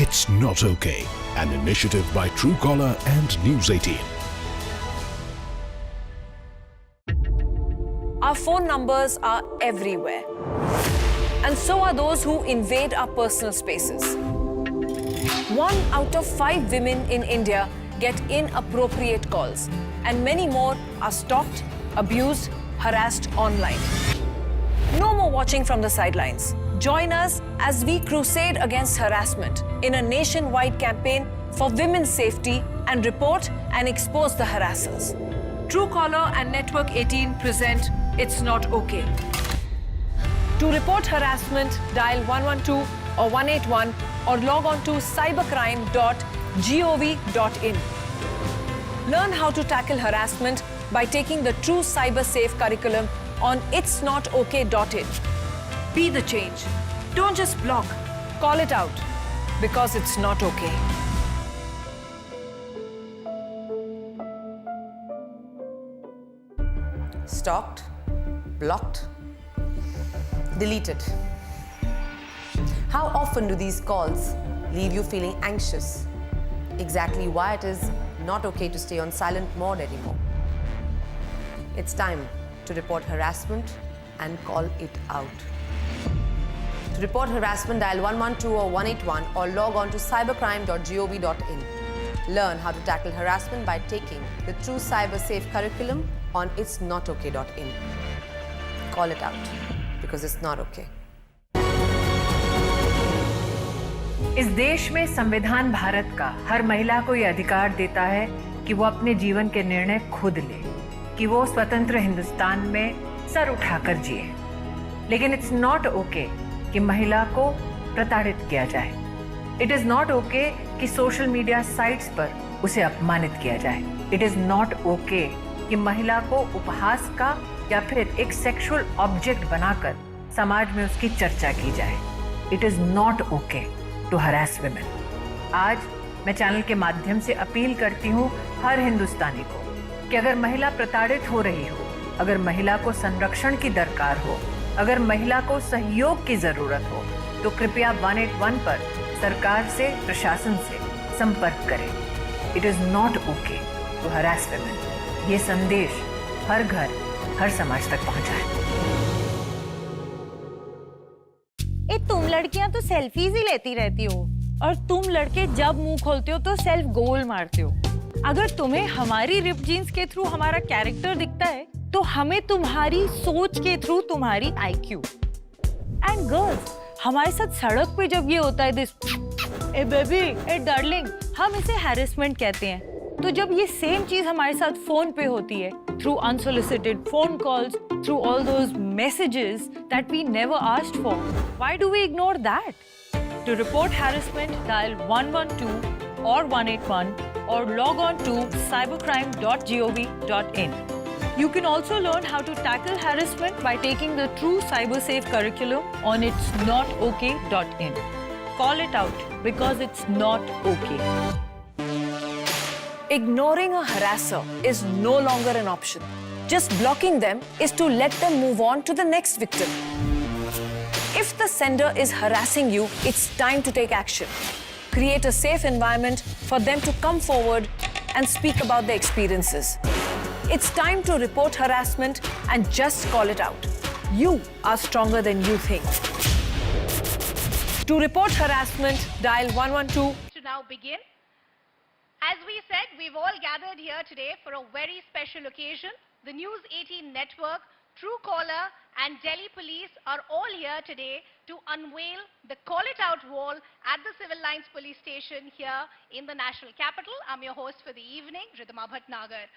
It's Not Okay, an initiative by Truecaller and News 18. Our phone numbers are everywhere. And so are those who invade our personal spaces. 1 out of 5 women in India get inappropriate calls, and many more are stalked, abused, harassed online. No more watching from the sidelines. Join us as we crusade against harassment in a nationwide campaign for women's safety and report and expose the harassers. Truecaller and Network 18 present It's Not Okay. To report harassment, dial 112 or 181 or log on to cybercrime.gov.in. Learn how to tackle harassment by taking the True Cyber Safe curriculum on itsnotok.in. Be the change. Don't just block. Call it out, because it's not okay. Stalked, blocked, deleted. How often do these calls leave you feeling anxious? Exactly why it is not okay to stay on silent mode anymore. It's time to report harassment and call it out. To report harassment, dial 112 or 181 or log on to cybercrime.gov.in. Learn how to tackle harassment by taking the True Cyber Safe curriculum on itsnotok.in. Call it out, because it's not okay. इस देश में संविधान भारत का हर महिला को ये अधिकार देता है कि वो अपने जीवन के निर्णय खुद ले, कि वो स्वतंत्र हिंदुस्तान में सर उठाकर जिए। लेकिन इट्स नॉट ओके कि महिला को प्रताड़ित किया जाए। इट इज नॉट ओके कि सोशल मीडिया साइट्स पर उसे अपमानित किया जाए। इट इज नॉट ओके कि महिला को उपहास का या फिर एक सेक्सुअल ऑब्जेक्ट बनाकर समाज में उसकी चर्चा की जाए। It is not okay to harass women. आज मैं चैनल के माध्यम से अपील करती हूँ हर हिंदुस्तानी को कि अगर महिला प्रताड़ित हो रही हो, अगर महिला को संरक्षण की दरकार हो, अगर महिला को सहयोग की जरूरत हो, तो कृपया 181 पर सरकार से, प्रशासन से संपर्क करें। It is not okay to harass women. ये संदेश हर घर, हर समाज तक पहुंचाएं। तुम लड़कियां तो सेल्फीज ही लेती रहती हो, और तुम लड़के जब मुंह खोलते हो तो सेल्फ गोल मारते हो। अगर तुम्हें हमारी रिप जीन्स के थ्रू हमारा कैरेक्टर दिखता है, तो हमें तुम्हारी सोच के थ्रू तुम्हारी आईक्यू। एंड गर्ल्स, हमारे साथ सड़क पे जब ये होता है this A baby, A darling, हम इसे हैरेसमेंट कहते हैं। तो जब ये सेम चीज हमारे साथ फोन पे होती है, through unsolicited phone calls, through all those messages that we never asked for, why do we ignore that? To report harassment, dial 112 or 181 or log on to cybercrime.gov.in. You can also learn how to tackle harassment by taking the True Cyber Safe curriculum on itsnotok.in. Call it out, because it's not okay. Ignoring a harasser is no longer an option. Just blocking them is to let them move on to the next victim. If the sender is harassing you, it's time to take action. Create a safe environment for them to come forward and speak about their experiences. It's time to report harassment and just call it out. You are stronger than you think. To report harassment, dial 112. To now begin. As we said, we've all gathered here today for a very special occasion. The News 18 network, Truecaller and Delhi police are all here today to unveil the Call It Out wall at the Civil Lines police station here in the national capital. I'm your host for the evening, Ridhima Bhatnagar.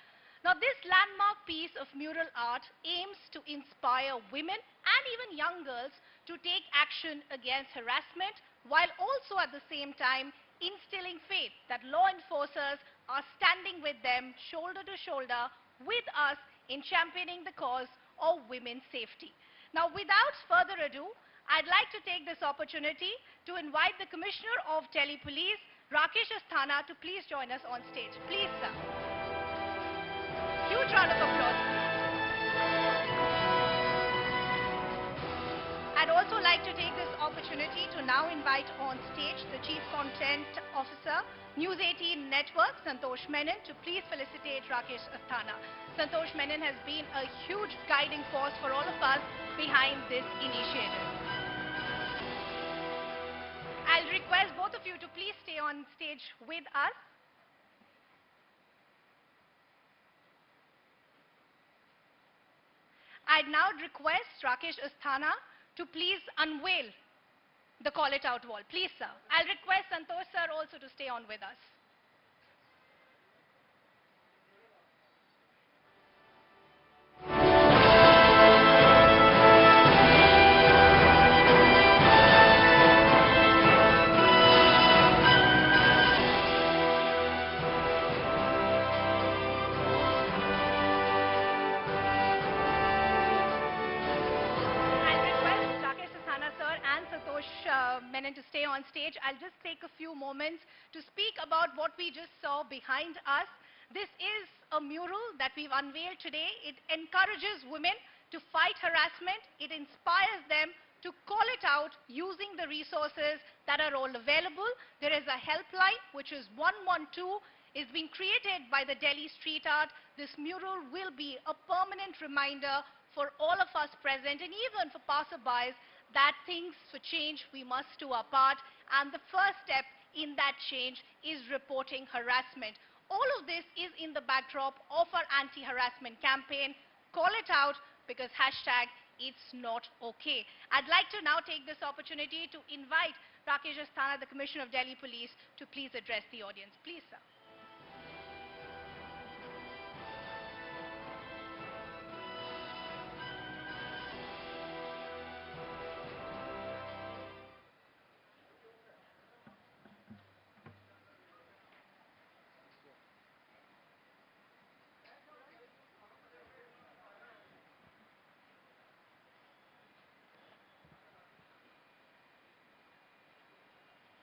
Now, this landmark piece of mural art aims to inspire women and even young girls to take action against harassment, while also at the same time instilling faith that law enforcers are standing with them shoulder to shoulder with us in championing the cause of women's safety. Now, without further ado, I'd like to take this opportunity to invite the Commissioner of Delhi Police, Rakesh Asthana, to please join us on stage. Please, sir. Huge round of applause, please. I'd also like to take this opportunity to now invite on stage the Chief Content Officer, News 18 Network, Santosh Menon, to please felicitate Rakesh Asthana. Santosh Menon has been a huge guiding force for all of us behind this initiative. I'll request both of you to please stay on stage with us. I'd now request Rakesh Asthana to please unveil the Call It Out wall. Please, sir. I'll request Santosh sir also to stay on with us. Menon to stay on stage. I'll just take a few moments to speak about what we just saw behind us. This is a mural that we've unveiled today. It encourages women to fight harassment. It inspires them to call it out using the resources that are all available. There is a helpline, which is 112. It's been created by the Delhi Street Art. This mural will be a permanent reminder for all of us present and even for passerbys that things for change we must do our part, and the first step in that change is reporting harassment. All of this is in the backdrop of our anti-harassment campaign. Call it out, because hashtag it's not okay. I'd like to now take this opportunity to invite Rakesh Asthana, the Commissioner of Delhi Police, to please address the audience. Please, sir.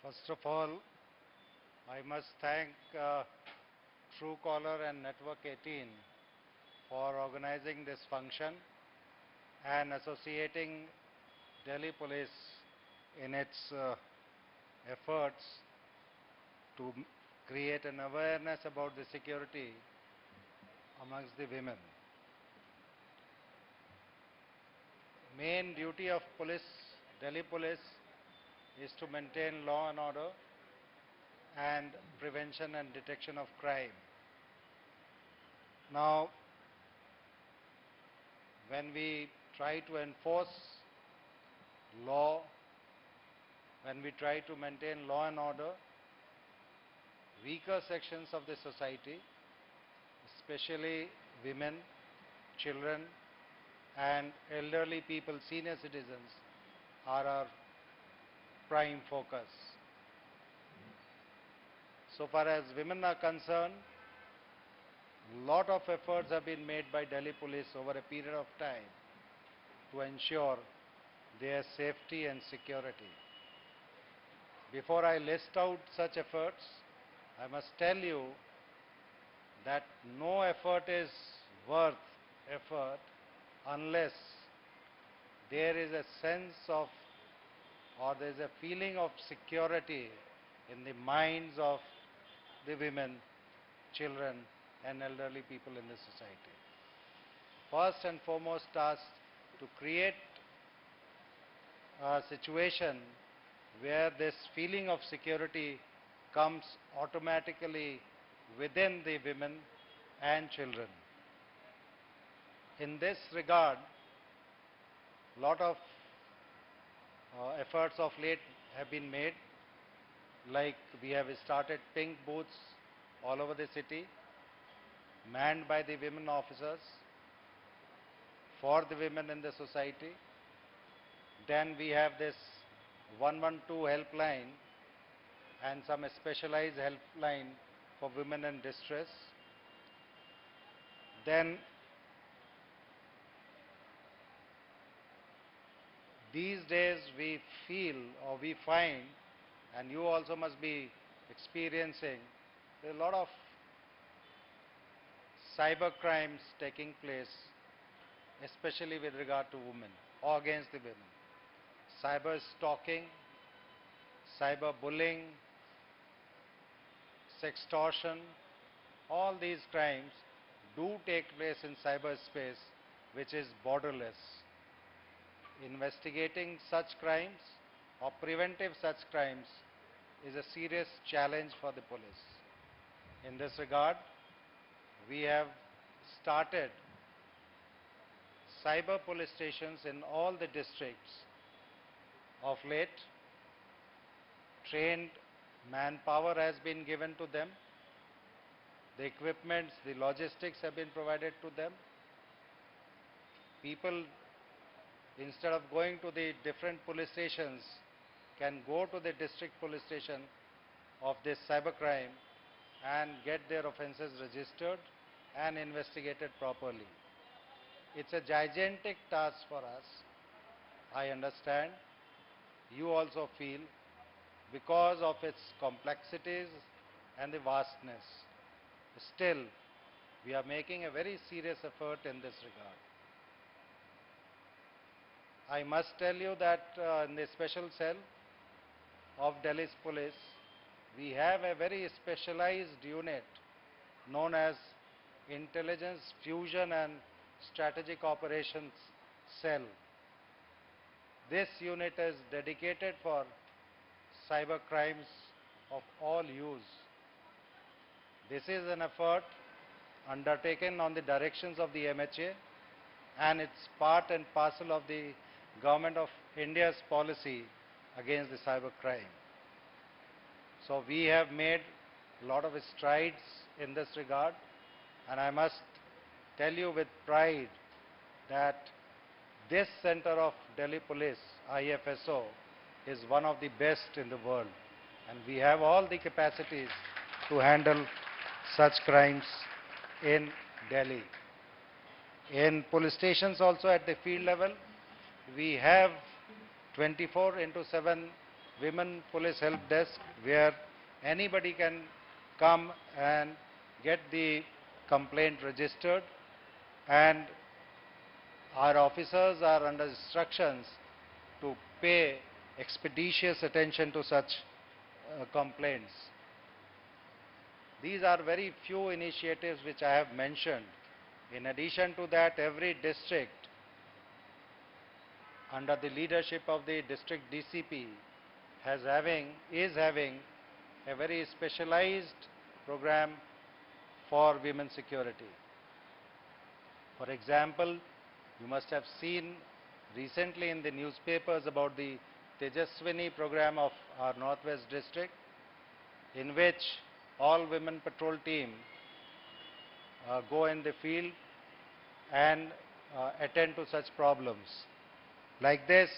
First of all, I must thank Truecaller and Network 18 for organizing this function and associating Delhi Police in its efforts to create an awareness about the security amongst the women. Main duty of police, Delhi Police, is to maintain law and order and prevention and detection of crime. Now, when we try to enforce law, when we try to maintain law and order, weaker sections of the society, especially women, children, and elderly people, senior citizens, are our prime focus. So far as women are concerned, a lot of efforts have been made by Delhi Police over a period of time to ensure their safety and security. Before I list out such efforts, I must tell you that no effort is worth effort unless there is a sense of, or there is a feeling of security in the minds of the women, children, and elderly people in the society. First and foremost task to create a situation where this feeling of security comes automatically within the women and children. In this regard, a lot of efforts of late have been made, like we have started pink booths all over the city, manned by the women officers, for the women in the society. Then we have this 112 helpline and some specialized helpline for women in distress. Then these days we feel, or we find, and you also must be experiencing, there are a lot of cyber crimes taking place, especially with regard to women or against the women. cyber stalking, cyber bullying, sextortion, all these crimes do take place in cyberspace, which is borderless. Investigating such crimes or preventive such crimes is a serious challenge for the police. In this regard, we have started cyber police stations in all the districts of late. Trained manpower has been given to them. The equipments, the logistics have been provided to them. People, instead of going to the different police stations, can go to the district police station of this cybercrime and get their offences registered and investigated properly. It's a gigantic task for us. I understand. You also feel, because of its complexities and the vastness. Still, we are making a very serious effort in this regard. I must tell you that in the special cell of Delhi's police, we have a very specialized unit known as Intelligence Fusion and Strategic Operations Cell. This unit is dedicated for cyber crimes of all hues. This is an effort undertaken on the directions of the MHA, and it's part and parcel of the Government of India's policy against the cyber crime. So we have made a lot of strides in this regard, and I must tell you with pride that this center of Delhi Police, IFSO, is one of the best in the world, and we have all the capacities to handle such crimes in Delhi. In police stations also at the field level, we have 24/7 women police help desk where anybody can come and get the complaint registered, and our officers are under instructions to pay expeditious attention to such complaints. These are very few initiatives which I have mentioned. In addition to that, every district under the leadership of the district DCP is having a very specialized program for women's security. For example, you must have seen recently in the newspapers about the Tejaswini program of our Northwest district, in which all women patrol team go in the field and attend to such problems. Like this,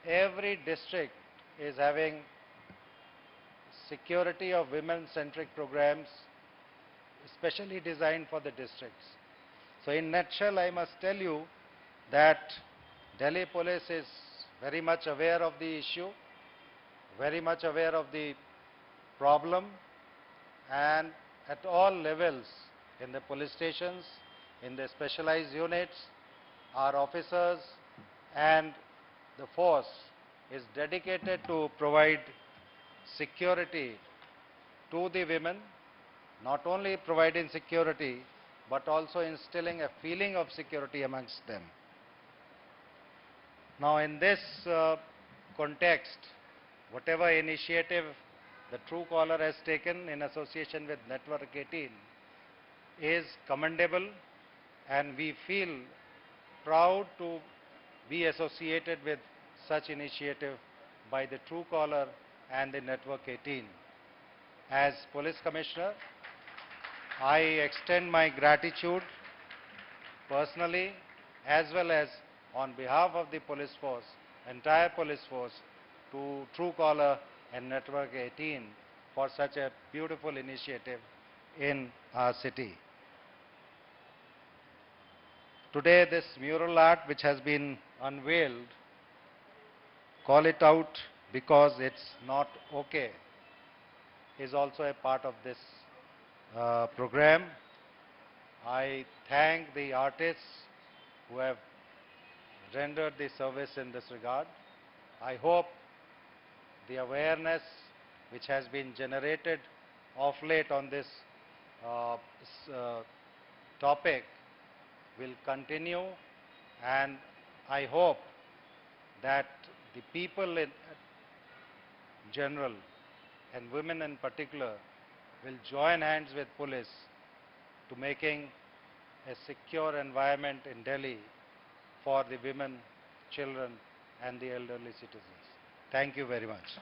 every district is having security of women-centric programs specially designed for the districts. So in nutshell, I must tell you that Delhi Police is very much aware of the issue, very much aware of the problem, and at all levels, in the police stations, in the specialized units, our officers and the force is dedicated to provide security to the women, not only providing security, but also instilling a feeling of security amongst them. Now, in this context, whatever initiative the Truecaller has taken in association with Network 18 is commendable, and we feel proud to be associated with such initiative by the Truecaller and the Network 18. As Police Commissioner, I extend my gratitude personally as well as on behalf of the police force, entire police force, to Truecaller and Network 18 for such a beautiful initiative in our city. Today, this mural art which has been unveiled, Call It Out Because It's Not Okay, is also a part of this program. I thank the artists who have rendered the service in this regard. I hope the awareness which has been generated of late on this topic will continue, and I hope that the people in general and women in particular will join hands with police to making a secure environment in Delhi for the women, children and the elderly citizens. Thank you very much.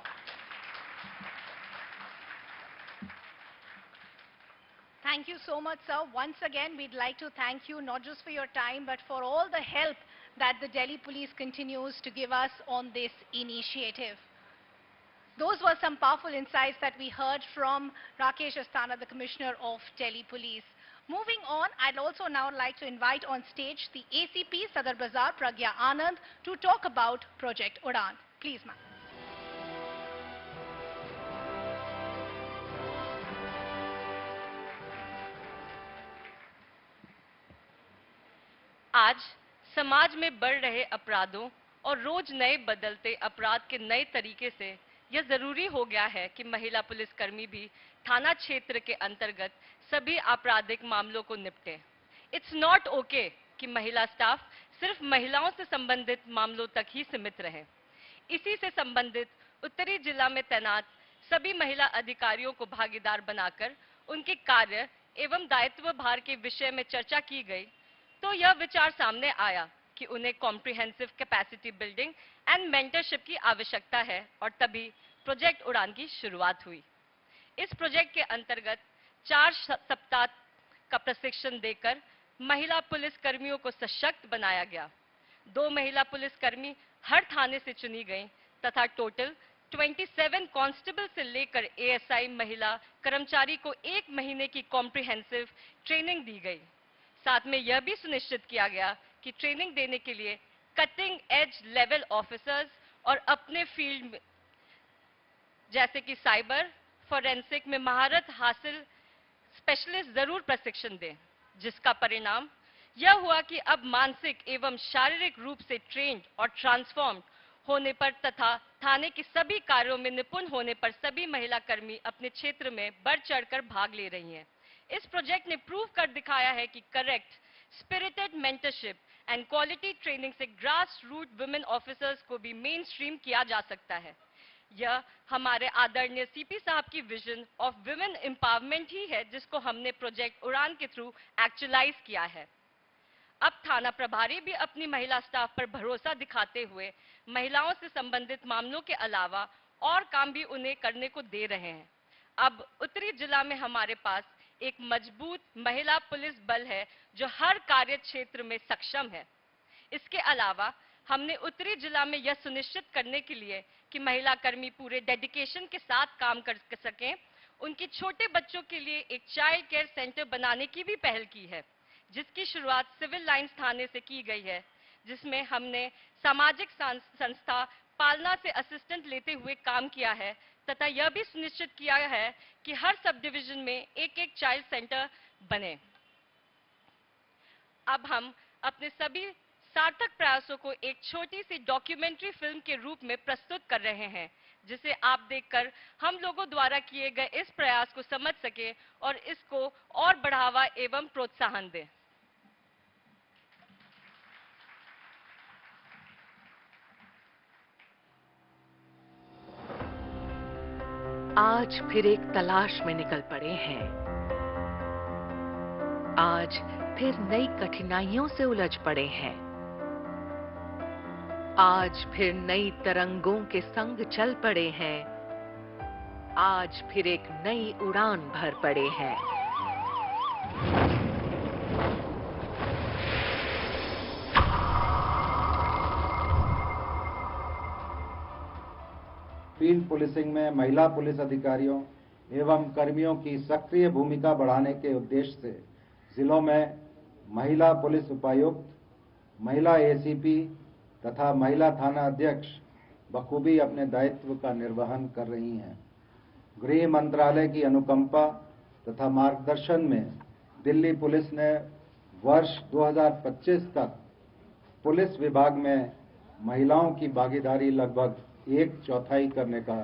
Thank you so much, sir. Once again, we'd like to thank you not just for your time, but for all the help that the Delhi Police continues to give us on this initiative. Those were some powerful insights that we heard from Rakesh Asthana, the Commissioner of Delhi Police. Moving on, I'd also now like to invite on stage the ACP Sadar Bazaar, Pragya Anand, to talk about Project Udaan. Please, ma'am. आज समाज में बढ़ रहे अपराधों और रोज नए बदलते अपराध के नए तरीके से यह जरूरी हो गया है कि महिला पुलिसकर्मी भी थाना क्षेत्र के अंतर्गत सभी आपराधिक मामलों को निपटे। इट्स नॉट ओके कि महिला स्टाफ सिर्फ महिलाओं से संबंधित मामलों तक ही सीमित रहे। इसी से संबंधित उत्तरी जिला में तैनात सभी महिला अधिकारियों को भागीदार बनाकर उनके कार्य एवं दायित्व भार के विषय में चर्चा की गई, तो यह विचार सामने आया कि उन्हें comprehensive capacity building and mentorship की आवश्यकता है और तभी प्रोजेक्ट उड़ान की शुरुआत हुई। इस प्रोजेक्ट के अंतर्गत 4 सप्ताह का प्रशिक्षण देकर महिला पुलिस कर्मियों को सशक्त बनाया गया। 2 महिला पुलिसकर्मी हर थाने से चुनी गईं तथा टोटल 27 कांस्टेबल से लेकर एएसआई महिला कर्मचारी को 1 महीने की कॉम्प्रिहेंसिव ट्रेनिंग दी गई। साथ में यह भी सुनिश्चित किया गया कि ट्रेनिंग देने के लिए कटिंग एज लेवल ऑफिसर्स और अपने फील्ड में जैसे कि साइबर फोरेंसिक में महारत हासिल स्पेशलिस्ट जरूर प्रशिक्षण दें, जिसका परिणाम यह हुआ कि अब मानसिक एवं शारीरिक रूप से ट्रेन्ड और ट्रांसफॉर्म्ड होने पर तथा थाने के सभी कार्यों में निपुण होने पर सभी महिला कर्मी अपने क्षेत्र में बढ़ चढ़कर भाग ले रही हैं। इस प्रोजेक्ट ने प्रूव कर दिखाया है कि correct spirited mentorship and quality training से ग्रास रूट वुमेन ऑफिसर्स को भी मेन स्ट्रीम किया जा सकता है। यह हमारे आदरणीय सीपी साहब की विजन ऑफ वुमेन एम्पावरमेंट ही है, जिसको हमने प्रोजेक्ट उड़ान के थ्रू एक्चुअलाइज किया है। अब थाना प्रभारी भी अपनी महिला स्टाफ पर भरोसा दिखाते हुए महिलाओं से संबंधित मामलों के अलावा और काम भी उन्हें करने को दे रहे हैं। अब उत्तरी जिला में हमारे पास एक मजबूत महिला पुलिस बल है जो हर कार्य क्षेत्र में सक्षम है। इसके अलावा हमने उत्तरी जिला में यह सुनिश्चित करने के लिए कि महिला कर्मी पूरे डेडिकेशन के साथ काम कर सकें, उनकी छोटे बच्चों के लिए एक चाइल्ड केयर सेंटर बनाने की भी पहल की है, जिसकी शुरुआत सिविल लाइंस थाने से की गई है, जिसमें हमने सामाजिक संस्था पालना से असिस्टेंट लेते हुए काम किया है तथा यह भी सुनिश्चित किया है कि हर सब डिवीजन में एक चाइल्ड सेंटर बने। अब हम अपने सभी सार्थक प्रयासों को एक छोटी सी डॉक्यूमेंट्री फिल्म के रूप में प्रस्तुत कर रहे हैं, जिसे आप देखकर हम लोगों द्वारा किए गए इस प्रयास को समझ सके और इसको और बढ़ावा एवं प्रोत्साहन दें। आज फिर एक तलाश में निकल पड़े हैं। आज फिर नई कठिनाइयों से उलझ पड़े हैं। आज फिर नई तरंगों के संग चल पड़े हैं। आज फिर एक नई उड़ान भर पड़े हैं। फील्ड पुलिसिंग में महिला पुलिस अधिकारियों एवं कर्मियों की सक्रिय भूमिका बढ़ाने के उद्देश्य से जिलों में महिला पुलिस उपायुक्त, महिला एसीपी तथा महिला थाना अध्यक्ष बखूबी अपने दायित्व का निर्वहन कर रही हैं। गृह मंत्रालय की अनुकंपा तथा मार्गदर्शन में दिल्ली पुलिस ने वर्ष 2025 तक पुलिस विभाग में महिलाओं की भागीदारी लगभग 1/4 करने का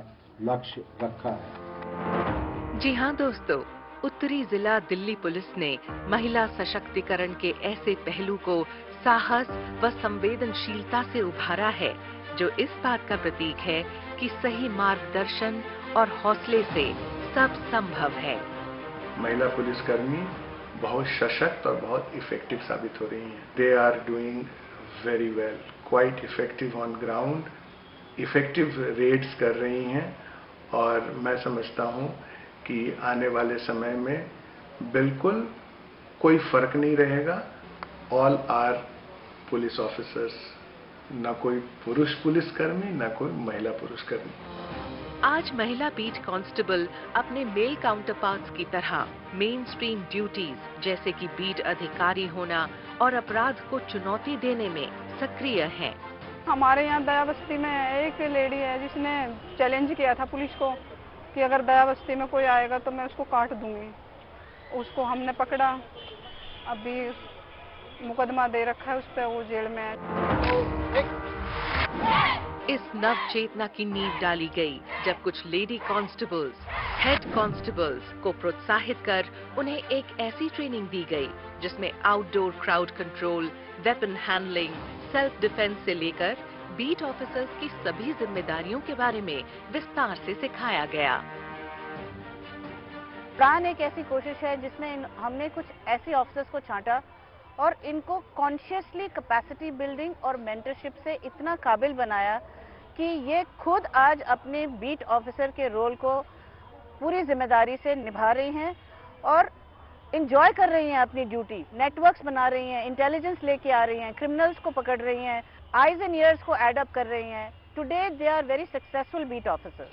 लक्ष्य रखा है। जी हां दोस्तों, उत्तरी जिला दिल्ली पुलिस ने महिला सशक्तिकरण के ऐसे पहलू को साहस व संवेदनशीलता से उभारा है जो इस बात का प्रतीक है कि सही मार्गदर्शन और हौसले से सब संभव है। महिला पुलिसकर्मी बहुत सशक्त और बहुत इफेक्टिव साबित हो रही हैं। They are doing very well, quite effective on ground, effective raids कर रही हैं और मैं समझता हूं कि आने वाले समय में बिल्कुल कोई फर्क नहीं रहेगा। ऑल आर पुलिस ऑफिसर्स, न कोई पुरुष पुलिसकर्मी न कोई महिला पुलिसकर्मी। आज महिला बीट कांस्टेबल अपने मेल काउंटरपार्ट्स की तरह मेन स्ट्रीम ड्यूटीज जैसे कि बीट अधिकारी होना और अपराध को चुनौती देने में सक्रिय हैं। हमारे यहाँ दया बस्ती में एक लेडी है जिसने चैलेंज किया था पुलिस को कि अगर दया बस्ती में कोई आएगा तो मैं उसको काट दूंगी। उसको हमने पकड़ा, अभी मुकदमा दे रखा है उस पर, वो जेल में है। इस नव चेतना की नींव डाली गई जब कुछ लेडी कांस्टेबल्स, हेड कांस्टेबल्स को प्रोत्साहित कर उन्हें एक ऐसी ट्रेनिंग दी गई जिसमें outdoor crowd control, weapon handling, self defence से लेकर बीट ऑफिसर्स की सभी जिम्मेदारियों के बारे में विस्तार से सिखाया गया। प्राण एक ऐसी कोशिश है जिसमें हमने कुछ ऐसे ऑफिसर्स को छांटा और इनको कॉन्शियसली कैपेसिटी बिल्डिंग और मेंटरशिप से इतना काबिल बनाया कि ये खुद आज अपने बीट ऑफिसर के रोल को पूरी जिम्मेदारी से निभा रही हैं और इंजॉय कर रही हैं अपनी ड्यूटी। नेटवर्क्स बना रही हैं, इंटेलिजेंस लेके आ रही हैं, क्रिमिनल्स को पकड़ रही हैं, आईज एंड ईयर्स को एड अप कर रही हैं। Today they are very successful beat officers.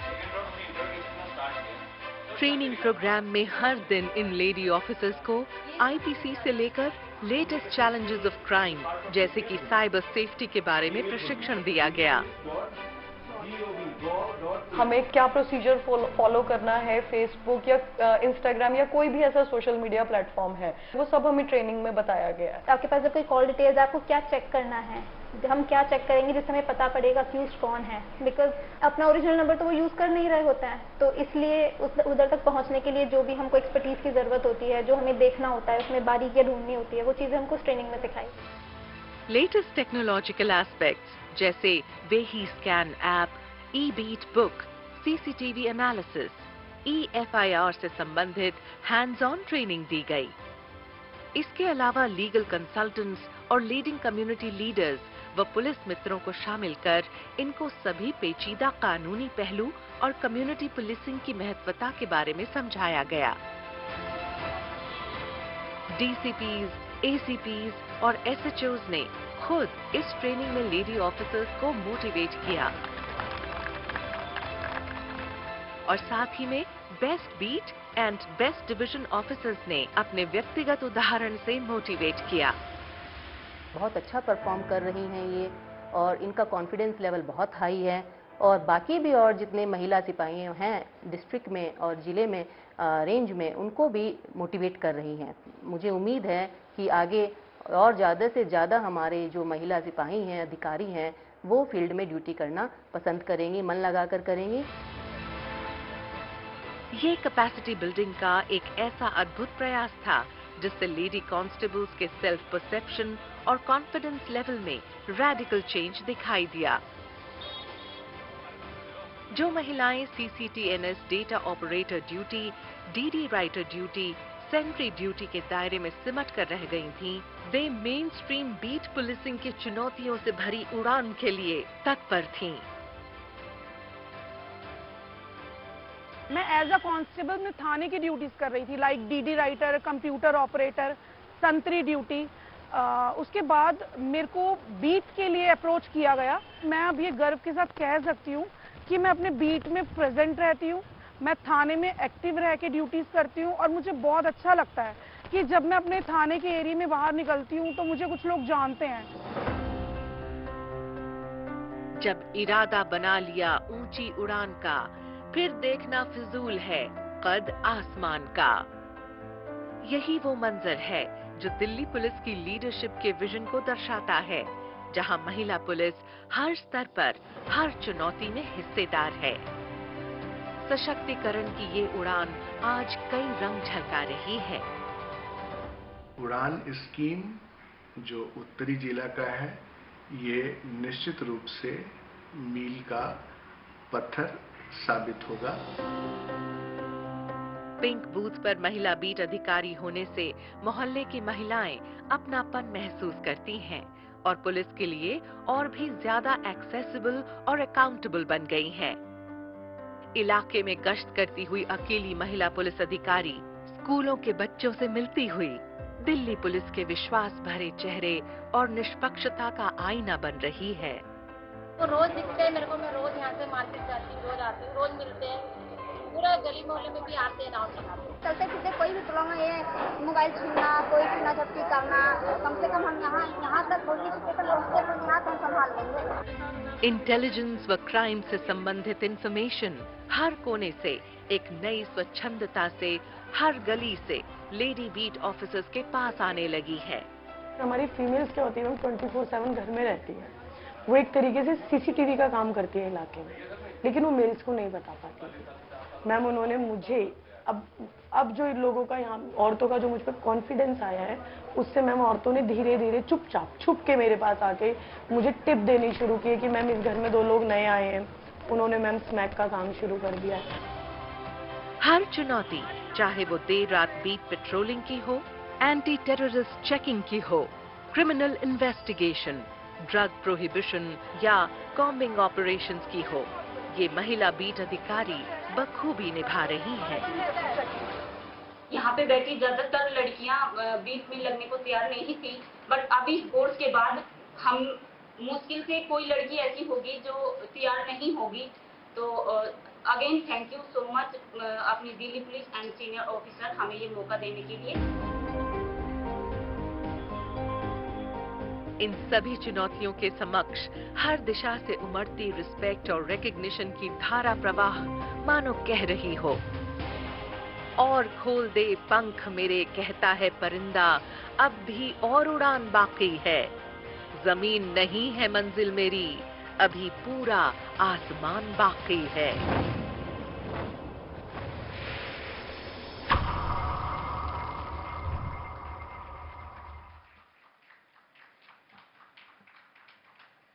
Training programme में हर दिन इन लेडी ऑफिसर्स को आईपीसी से लेकर लेटेस्ट चैलेंजेस ऑफ क्राइम जैसे कि साइबर सेफ्टी के बारे में प्रशिक्षण दिया गया। हमें क्या प्रोसीजर फॉलो करना है, फेसबुक या इंस्टाग्राम या कोई भी ऐसा सोशल मीडिया प्लेटफॉर्म है, वो सब हमें ट्रेनिंग में बताया गया है। आपके पास जब कोई कॉल डिटेल्स, आपको क्या चेक करना है, हम क्या चेक करेंगे जिससे हमें पता पड़ेगा अक्यूज्ड कौन है, बिकॉज अपना ओरिजिनल नंबर तो वो यूज कर नहीं रहे होते हैं, तो इसलिए उधर तक पहुंचने के लिए जो भी हमको एक्सपर्टीज की जरूरत होती है, जो हमें देखना होता है, उसमें बारीकियां ढूंढनी होती है, वो चीजें हमको ट्रेनिंग में सिखाई। लेटेस्ट टेक्नोलॉजिकल एस्पेक्ट्स जैसे वेही scan app, e-beat book, CCTV analysis, EFIR से संबंधित हैंड्स ऑन ट्रेनिंग दी गई। इसके अलावा लीगल कंसल्टेंट्स और लीडिंग कम्युनिटी लीडर्स व पुलिस मित्रों को शामिल कर इनको सभी पेचीदा कानूनी पहलू और कम्युनिटी पुलिसिंग की महत्वता के बारे में समझाया गया। डीसीपीज, एसीपीज और SHOs ने खुद इस ट्रेनिंग में लेडी ऑफिसर्स को मोटिवेट किया और साथ ही में best beat and best division officers ने अपने व्यक्तिगत उदाहरण से मोटिवेट किया। बहुत अच्छा परफॉर्म कर रही हैं ये और इनका कॉन्फिडेंस लेवल बहुत हाई है और बाकी भी और जितने महिला सिपाही हैं डिस्ट्रिक्ट में और जिले में रेंज में, उनको भी मोटिवेट कर रही हैं। मुझे उम्मीद है कि आगे और ज़्यादा से ज़्यादा हमारे जो महिला सिपाही हैं, अधिकारी हैं, वो फील्ड में ड्यूटी करना पसंद करेंगी, मन लगाकर करेंगी। ये कैपेसिटी बिल्डिंग का एक ऐसा अद्भुत प्रयास था जिससे लेडी कांस्टेबल्स के सेल्फ परसेप्शन और कॉन्फिडेंस लेवल में रैडिकल चेंज दिखाई दिया। जो महिलाएं CCTNS data operator duty, DD writer duty, sentry duty के दायरे में सिमट कर रह गई थीं, वे मेन स्ट्रीम बीट पुलिसिंग की चुनौतियों से भरी उड़ान के लिए तत्पर थीं। मैं एज अ कांस्टेबल में थाने की ड्यूटीज कर रही थी, like DD writer, computer operator, संतरी ड्यूटी। उसके बाद मेरे को बीट के लिए अप्रोच किया गया। मैं अब ये गर्व के साथ कह सकती हूँ कि मैं अपने बीट में प्रेजेंट रहती हूँ, मैं थाने में एक्टिव रह के ड्यूटीज करती हूँ और मुझे बहुत अच्छा लगता है कि जब मैं अपने थाने के एरिया में बाहर निकलती हूँ तो मुझे कुछ लोग जानते हैं। जब इरादा बना लिया ऊंची उड़ान का, फिर देखना फिजूल है कद आसमान का। यही वो मंजर है जो दिल्ली पुलिस की लीडरशिप के विजन को दर्शाता है। जहां महिला पुलिस हर स्तर पर हर चुनौती में हिस्सेदार है। सशक्तिकरण की ये उड़ान आज कई रंग झलका रही है। उड़ान स्कीम जो उत्तरी जिला का है, ये निश्चित रूप से मील का पत्थर साबित होगा। पिंक बूथ पर महिला बीट अधिकारी होने से मोहल्ले की महिलाएं अपनापन महसूस करती हैं और पुलिस के लिए और भी ज्यादा एक्सेसिबल और अकाउंटेबल बन गई हैं। इलाके में गश्त करती हुई अकेली महिला पुलिस अधिकारी स्कूलों के बच्चों से मिलती हुई दिल्ली पुलिस के विश्वास भरे चेहरे और निष्पक्षता का आईना बन रही है। वो रोज दिखते हैं मेरे को, मैं रोज यहाँ से मार्केट जाती हूँ, रोज आती हूँ, रोज मिलते हैं, पूरा गली मोहल्ले में भी आते हैं, राउंड लगाते हैं। चलते फिरते कोई भी प्रॉब्लम है, मोबाइल छीनना, कोई छीना झपटी करना, कम से कम हम यहाँ तक पुलिस स्टेशन पहुँचते तो यहाँ हम संभाल लेंगे। इंटेलिजेंस व क्राइम से संबंधित इंफॉर्मेशन हर कोने से एक नई स्वच्छंदता से हर गली से लेडी बीट ऑफिसर्स के पास आने लगी है। हमारी फीमेल्स क्या होती है, 24/7 घर में रहती है। वो एक तरीके से सीसीटीवी का काम करती है इलाके में, लेकिन वो मेल्स को नहीं बता पाती। मैम उन्होंने मुझे अब जो इन लोगों का यहाँ औरतों का जो मुझ पर कॉन्फिडेंस आया है, उससे मैम औरतों ने धीरे धीरे चुपचाप छुप के मेरे पास आके मुझे टिप देनी शुरू की कि मैम इस घर में 2 लोग नए आए हैं। उन्होंने मैम स्मैक का काम शुरू कर दिया है। हर चुनौती, चाहे वो देर रात बीट पेट्रोलिंग की हो, एंटी टेररिस्ट चेकिंग की हो, क्रिमिनल इन्वेस्टिगेशन, ड्रग प्रोहिबिशन या कॉम्बिंग ऑपरेशंस की हो, ये महिला बीट अधिकारी बखूबी निभा रही हैं। यहाँ पे बैठी ज्यादातर लड़कियां बीट में लगने को तैयार नहीं थी, बट अभी इस कोर्स के बाद हम मुश्किल से कोई लड़की ऐसी होगी जो तैयार नहीं होगी। तो again thank you so much अपनी Delhi police and senior officer हमें ये मौका देने के लिए। इन सभी चुनौतियों के समक्ष हर दिशा से उमड़ती रिस्पेक्ट और रिकग्निशन की धारा प्रवाह मानो कह रही हो, और खोल दे पंख मेरे कहता है परिंदा, अब भी और उड़ान बाकी है। जमीन नहीं है मंजिल मेरी, अभी पूरा आसमान बाकी है।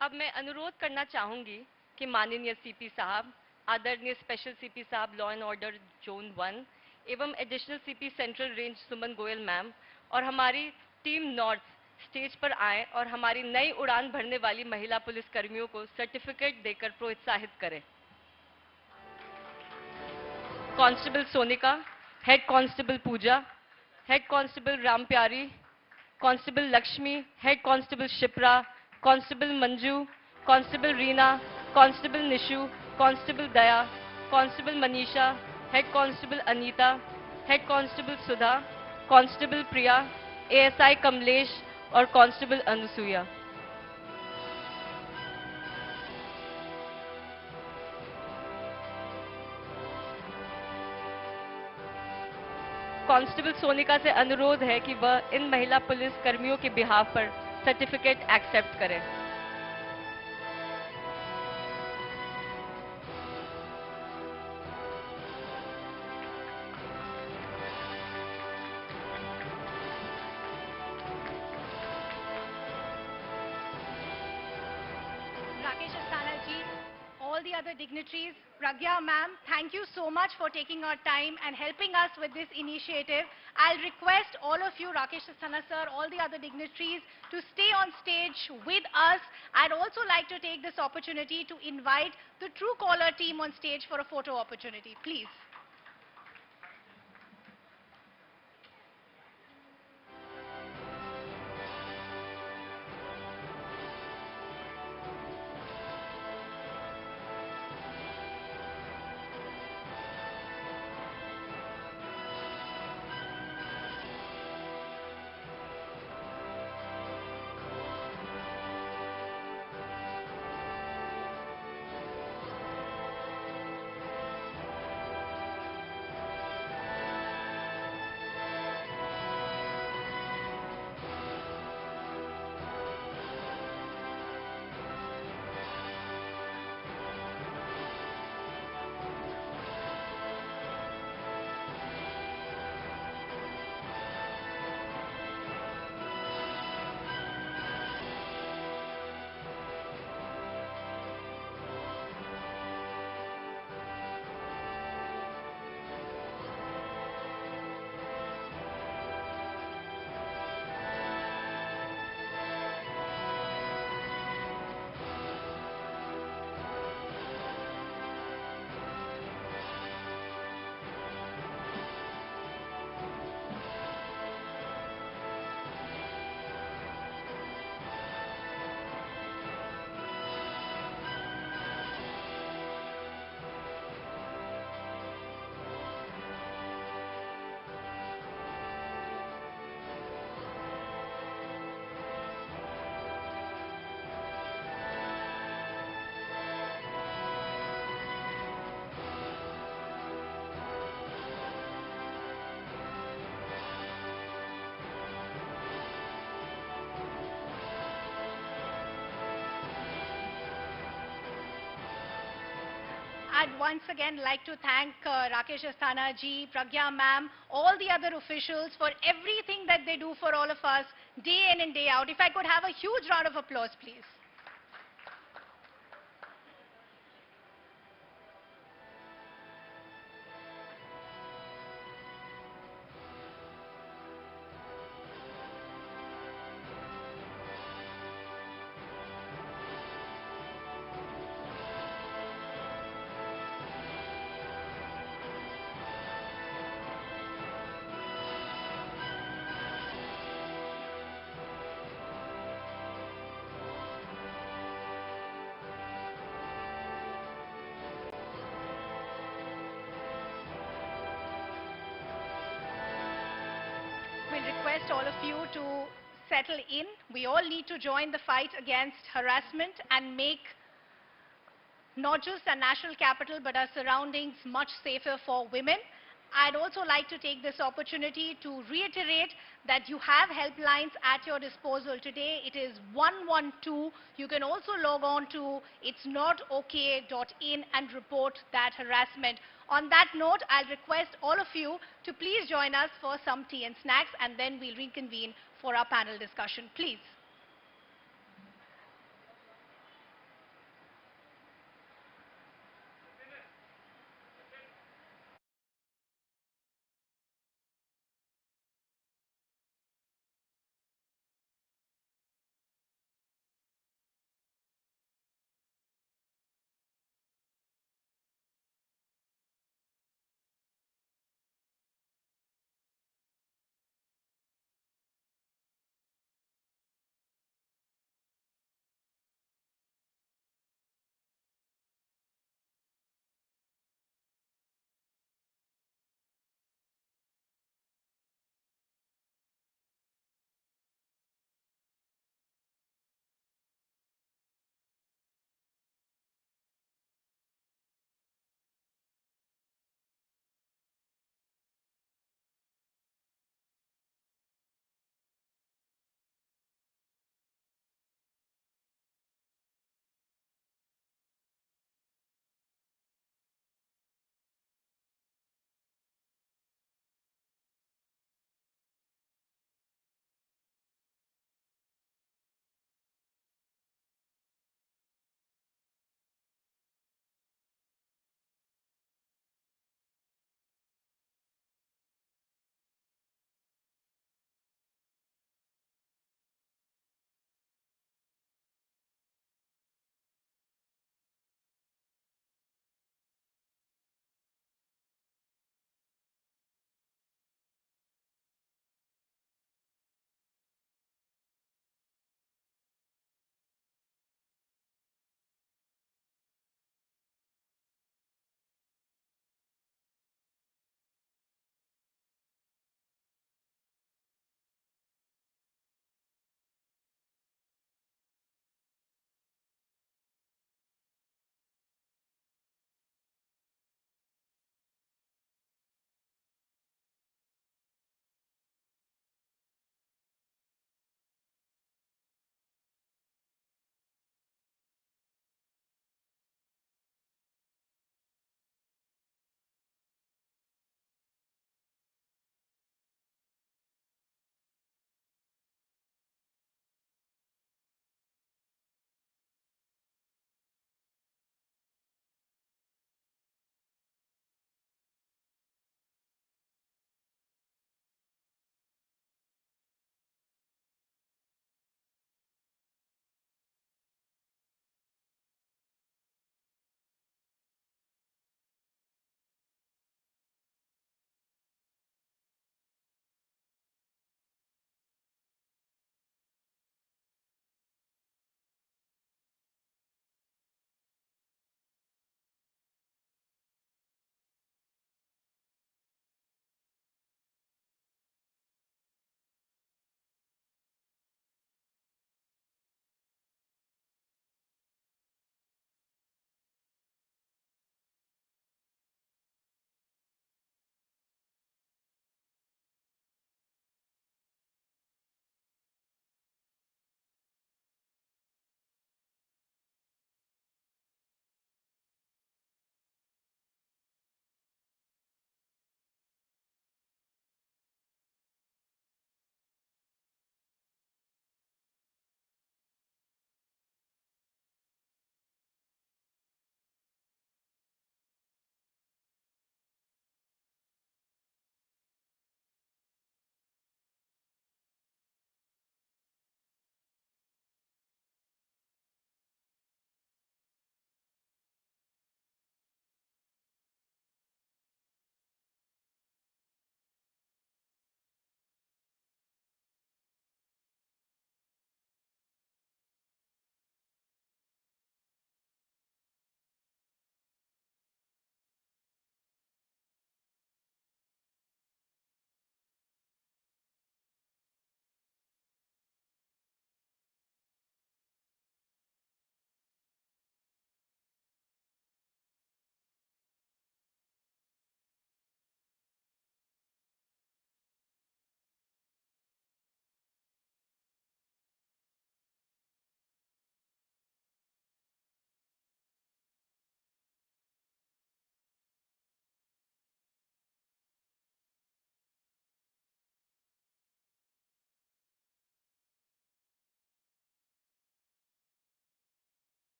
अब मैं अनुरोध करना चाहूंगी कि माननीय सीपी साहब, आदरणीय स्पेशल सीपी साहब लॉ एंड ऑर्डर जोन 1 एवं एडिशनल सीपी सेंट्रल रेंज सुमन गोयल मैम और हमारी टीम नॉर्थ स्टेज पर आए और हमारी नई उड़ान भरने वाली महिला पुलिस कर्मियों को सर्टिफिकेट देकर प्रोत्साहित करें। Constable Sonika, head constable Pooja, head constable Rampyari, constable Lakshmi, head constable Shipra, constable Manju, constable Reena, constable Nishu, constable Daya, constable Manisha, head constable Anita, head constable Sudha, constable Priya, ASI Kamlesh और कांस्टेबल अनुसुईया। कांस्टेबल सोनिका से अनुरोध है कि वह इन महिला पुलिस कर्मियों के बिहाफ पर सर्टिफिकेट एक्सेप्ट करें। Rakesh Asthana ji, all the other dignitaries, Pragya ma'am, thank you so much for taking our time and helping us with this initiative. I'll request all of you, Rakesh Asthana sir, all the other dignitaries to stay on stage with us. I'd also like to take this opportunity to invite the Truecaller team on stage for a photo opportunity, please. I'd once again like to thank Rakesh Asthana ji, Pragya ma'am, all the other officials for everything that they do for all of us day in and day out. If I could have a huge round of applause, please. We'll request all of you to settle in. We all need to join the fight against harassment and make not just our national capital but our surroundings much safer for women. I'd also like to take this opportunity to reiterate that you have helplines at your disposal today. It is 112. You can also log on to itsnotok.in and report that harassment. On that note, I'll request all of you to please join us for some tea and snacks, and then we'll reconvene for our panel discussion. Please.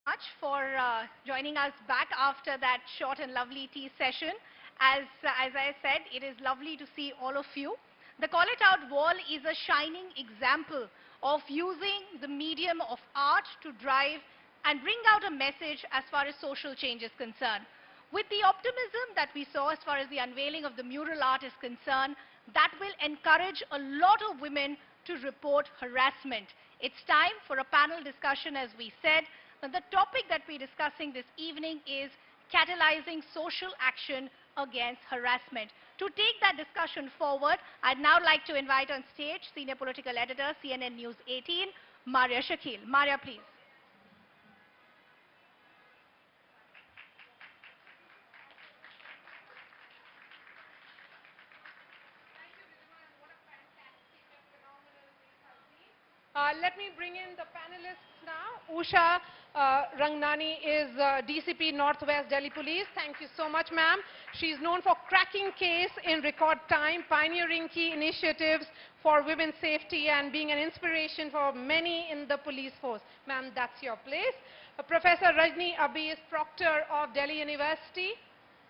Much for joining us back after that short and lovely tea session. As I said, it is lovely to see all of you. The Call It Out wall is a shining example of using the medium of art to drive and bring out a message as far as social change is concerned. With the optimism that we saw as far as the unveiling of the mural art is concerned, that will encourage a lot of women to report harassment. It's time for a panel discussion, as we said. And the topic that we're discussing this evening is catalyzing social action against harassment. To take that discussion forward, I'd now like to invite on stage Senior Political Editor, CNN News 18, Maria Shakil. Maria, please. Let me bring in the panelists now. Usha Rangnani is DCP Northwest Delhi Police. Thank you so much, ma'am. She's known for cracking case in record time, pioneering key initiatives for women's safety and being an inspiration for many in the police force. Ma'am, that's your place. Professor Rajni Abhi is Proctor of Delhi University.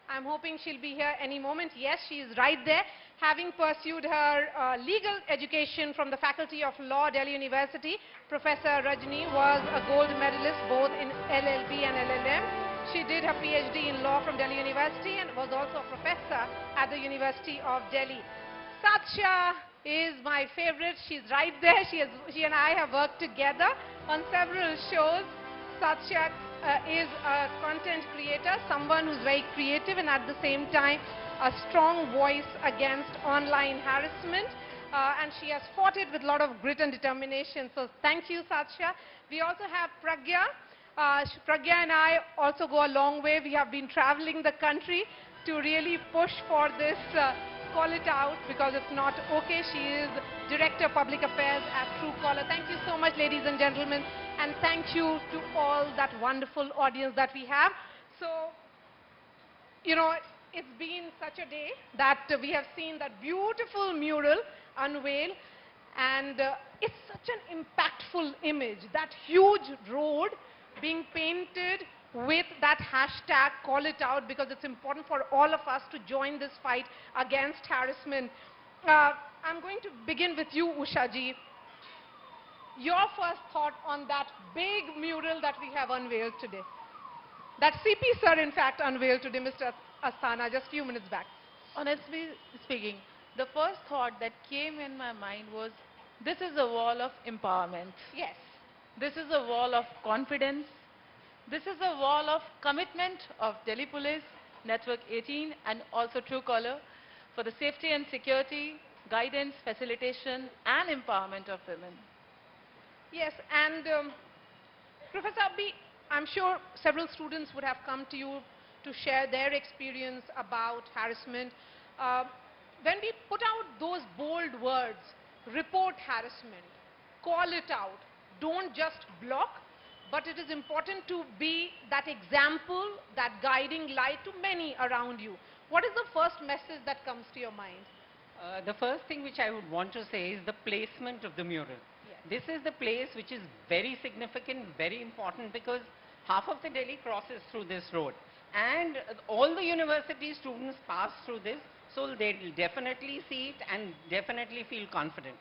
I'm hoping she'll be here any moment. Yes, she is right there. Having pursued her legal education from the Faculty of Law, Delhi University, Professor Rajni was a gold medalist both in LLB and LLM. She did her PhD in law from Delhi University and was also a professor at the University of Delhi. Satya is my favorite. She's right there. She and I have worked together on several shows. Satya is a content creator, someone who's very creative and at the same time a strong voice against online harassment. And she has fought it with a lot of grit and determination. So thank you, Satya. We also have Pragya. Pragya and I also go a long way. We have been traveling the country to really push for this Call It Out, because it's not okay. She is Director Public Affairs at Truecaller. Thank you so much, ladies and gentlemen. And thank you to all that wonderful audience that we have. So, you know, it's been such a day that we have seen that beautiful mural unveil. And it's such an impactful image, that huge road being painted with that hashtag Call It Out, because it's important for all of us to join this fight against harassment. I'm going to begin with you, Usha ji. Your first thought on that big mural that we have unveiled today. That CP sir, in fact, unveiled today, Mr. Asthana, just a few minutes back. Honestly speaking, the first thought that came in my mind was, this is a wall of empowerment. Yes. This is a wall of confidence. This is a wall of commitment of Delhi Police, Network 18, and also Truecaller for the safety and security, guidance, facilitation, and empowerment of women. Yes, and Professor Abhi, I'm sure several students would have come to you to share their experience about harassment. When we put out those bold words, report harassment, call it out, don't just block, but it is important to be that example, that guiding light to many around you. What is the first message that comes to your mind? The first thing which I would want to say is the placement of the mural. Yes. This is the place which is very significant, very important, because half of the Delhi crosses through this road. And all the university students pass through this, so they'll definitely see it and definitely feel confident.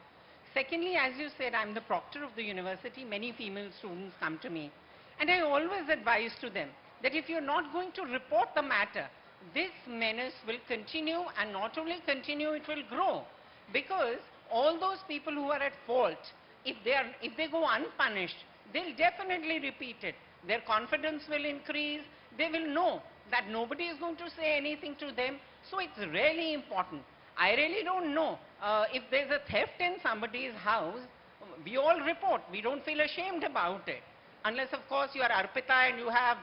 Secondly, as you said, I'm the proctor of the university. Many female students come to me. And I always advise to them that if you're not going to report the matter, this menace will continue, and not only continue, it will grow. Because all those people who are at fault, if they go unpunished, they'll definitely repeat it. Their confidence will increase. They will know that nobody is going to say anything to them. So it's really important. I really don't know if there's a theft in somebody's house, we all report. We don't feel ashamed about it. Unless, of course, you are Arpita and you have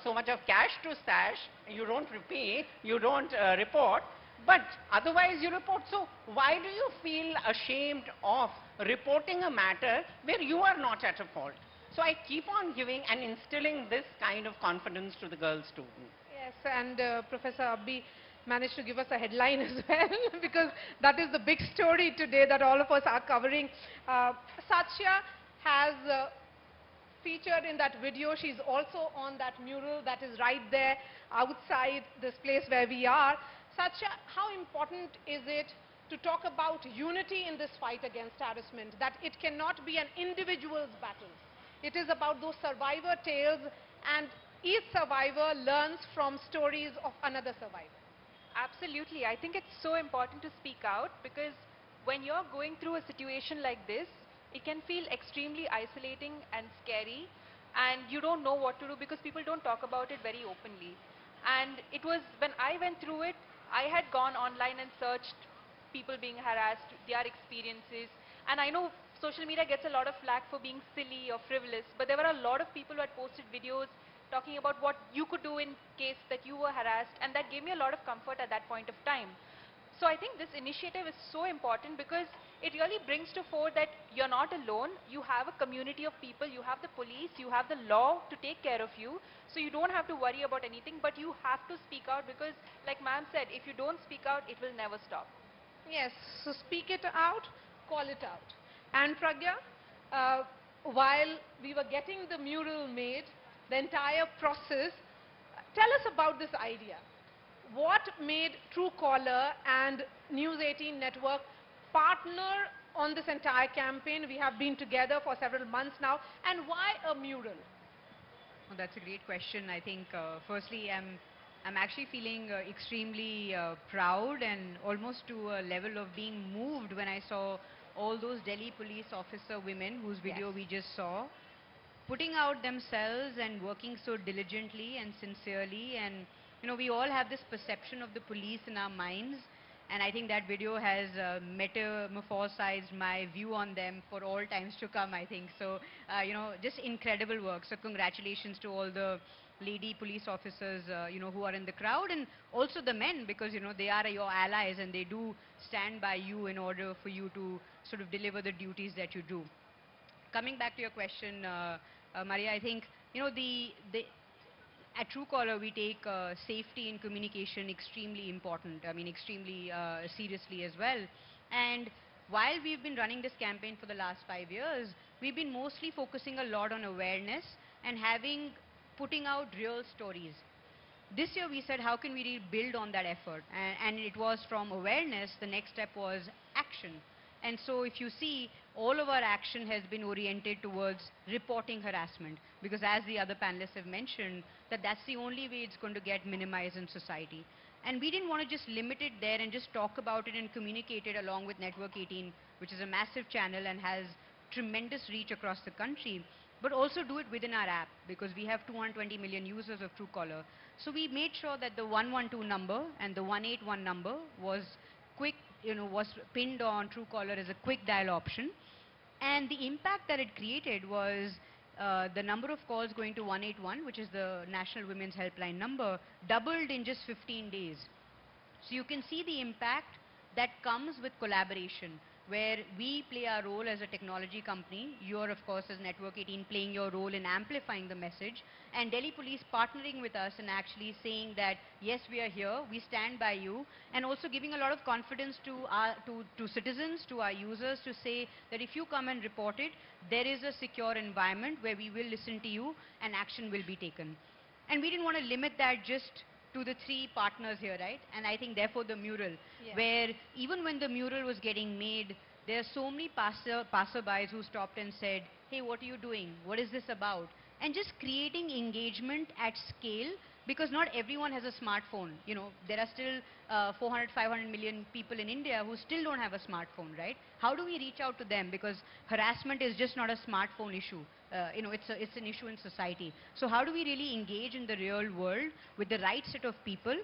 so much of cash to stash, you don't repeat, you don't report. But otherwise you report. So why do you feel ashamed of reporting a matter where you are not at a fault? So I keep on giving and instilling this kind of confidence to the girl students. Yes, and Professor Abhi managed to give us a headline as well, because that is the big story today that all of us are covering. Satya has featured in that video. She's also on that mural that is right there outside this place where we are. Satya, how important is it to talk about unity in this fight against harassment, that it cannot be an individual's battle? It is about those survivor tales, and each survivor learns from stories of another survivor. Absolutely. I think it's so important to speak out, because when you're going through a situation like this, it can feel extremely isolating and scary, and you don't know what to do because people don't talk about it very openly. And it was when I went through it, I had gone online and searched people being harassed, their experiences, and I know social media gets a lot of flack for being silly or frivolous, but there were a lot of people who had posted videos talking about what you could do in case that you were harassed, and that gave me a lot of comfort at that point of time. So I think this initiative is so important because it really brings to fore that you're not alone. You have a community of people, you have the police, you have the law to take care of you. So you don't have to worry about anything, but you have to speak out because, like ma'am said, if you don't speak out, it will never stop. Yes, so speak it out, call it out. And Pragya, while we were getting the mural made, the entire process, tell us about this idea. What made Truecaller and News 18 Network partner on this entire campaign? We have been together for several months now. And why a mural? Oh, that's a great question. I think, firstly, I'm actually feeling extremely proud and almost to a level of being moved when I saw all those Delhi police officer women whose video we just saw, putting out themselves and working so diligently and sincerely. And you know, we all have this perception of the police in our minds, and I think that video has metamorphosized my view on them for all times to come, I think. So, you know, just incredible work. So congratulations to all the lady police officers, you know, who are in the crowd, and also the men, because, you know, they are your allies and they do stand by you in order for you to sort of deliver the duties that you do. Coming back to your question, Maria, I think, you know, at Truecaller, we take safety in communication extremely important. I mean, extremely seriously as well. And while we've been running this campaign for the last 5 years, we've been mostly focusing a lot on awareness and putting out real stories. This year we said, how can we build on that effort? And it was from awareness, the next step was action. And so if you see, all of our action has been oriented towards reporting harassment, because as the other panelists have mentioned, that's the only way it's going to get minimized in society. And we didn't want to just limit it there and just talk about it and communicate it along with Network 18, which is a massive channel and has tremendous reach across the country, but also do it within our app, because we have 220 million users of Truecaller. So we made sure that the 112 number and the 181 number was quick, you know, was pinned on Truecaller as a quick dial option. And the impact that it created was the number of calls going to 181, which is the National Women's Helpline number, doubled in just 15 days. So you can see the impact that comes with collaboration, where we play our role as a technology company. You're, of course, as Network 18, playing your role in amplifying the message, and Delhi Police partnering with us and actually saying that, yes, we are here, we stand by you, and also giving a lot of confidence to citizens, to our users, to say that if you come and report it, there is a secure environment where we will listen to you and action will be taken. And we didn't want to limit that just to the 3 partners here, right? And I think therefore the mural, where even when the mural was getting made, there are so many passerbys who stopped and said, hey, what are you doing? What is this about? And just creating engagement at scale, because not everyone has a smartphone. You know, there are still 400, 500 million people in India who still don't have a smartphone, right? How do we reach out to them? Because harassment is just not a smartphone issue. You know, it's an issue in society. So how do we really engage in the real world with the right set of people?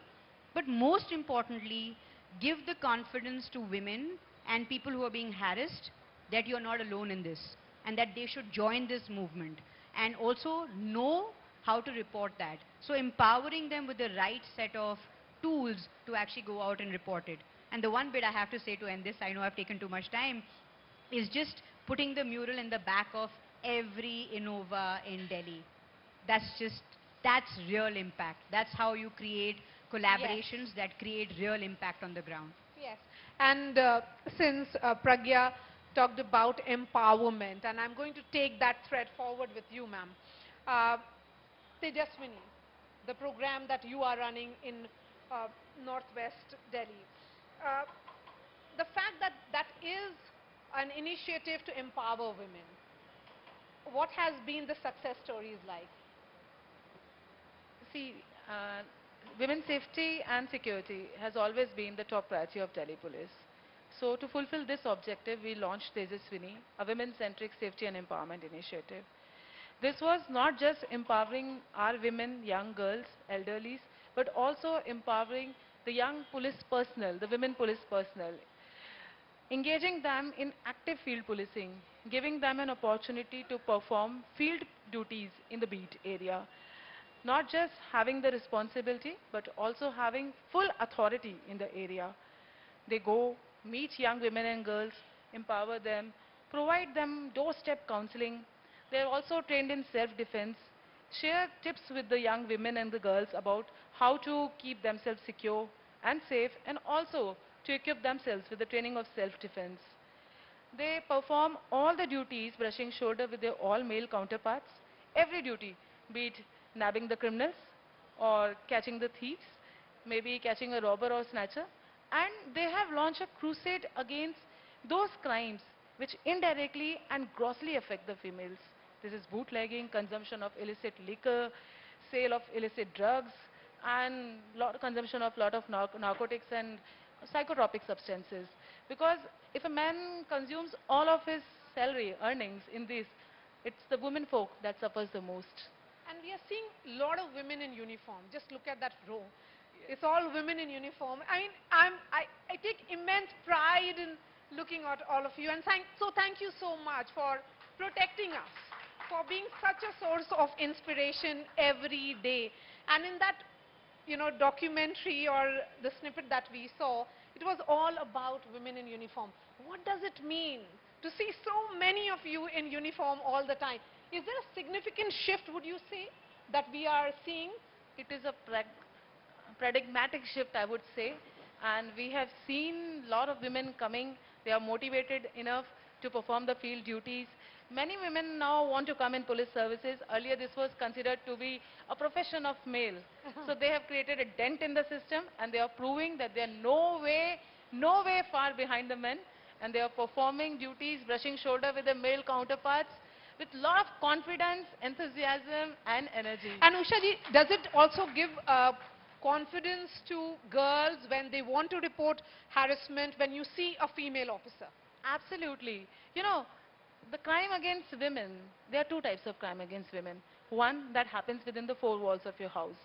But most importantly, give the confidence to women and people who are being harassed that you're not alone in this, and that they should join this movement, and also know how to report that. So empowering them with the right set of tools to actually go out and report it. And the one bit I have to say to end this, I know I've taken too much time, is just putting the mural in the back of every Innova in Delhi. That's real impact. That's how you create collaborations that create real impact on the ground. Yes. And since Pragya talked about empowerment, and I'm going to take that thread forward with you, ma'am. Tejaswini, the program that you are running in Northwest Delhi. The fact that that is an initiative to empower women, what has been the success stories like? See, women's safety and security has always been the top priority of Delhi Police. So to fulfill this objective, we launched Tejaswini, a women-centric safety and empowerment initiative. This was not just empowering our women, young girls, elderlies, but also empowering the young police personnel, the women police personnel, engaging them in active field policing, giving them an opportunity to perform field duties in the beat area. Not just having the responsibility, but also having full authority in the area. They go, meet young women and girls, empower them, provide them doorstep counseling. They're also trained in self-defense, share tips with the young women and the girls about how to keep themselves secure and safe, and also to equip themselves with the training of self-defense. They perform all the duties brushing shoulder with their all-male counterparts, every duty, be it nabbing the criminals or catching the thieves, maybe catching a robber or snatcher. And they have launched a crusade against those crimes which indirectly and grossly affect the females. This is bootlegging, consumption of illicit liquor, sale of illicit drugs, and consumption of lot of narcotics and psychotropic substances. Because if a man consumes all of his salary earnings in this, it's the women folk that suffers the most. And we are seeing a lot of women in uniform. Just look at that row. It's all women in uniform. I mean, I take immense pride in looking at all of you. And thank you so much for protecting us, for being such a source of inspiration every day. And in that, documentary or the snippet that we saw, it was all about women in uniform. What does it mean to see so many of you in uniform all the time? Is there a significant shift, would you say, that we are seeing? It is a paradigmatic shift, I would say. And we have seen a lot of women coming. They are motivated enough to perform the field duties. Many women now want to come in police services. Earlier, this was considered to be a profession of male. So they have created a dent in the system, and they are proving that they are no way far behind the men. And they are performing duties, brushing shoulder with their male counterparts, with a lot of confidence, enthusiasm, and energy. And Usha ji, does it also give confidence to girls when they want to report harassment when you see a female officer? Absolutely. The crime against women, there are two types of crime against women. One that happens within the four walls of your house.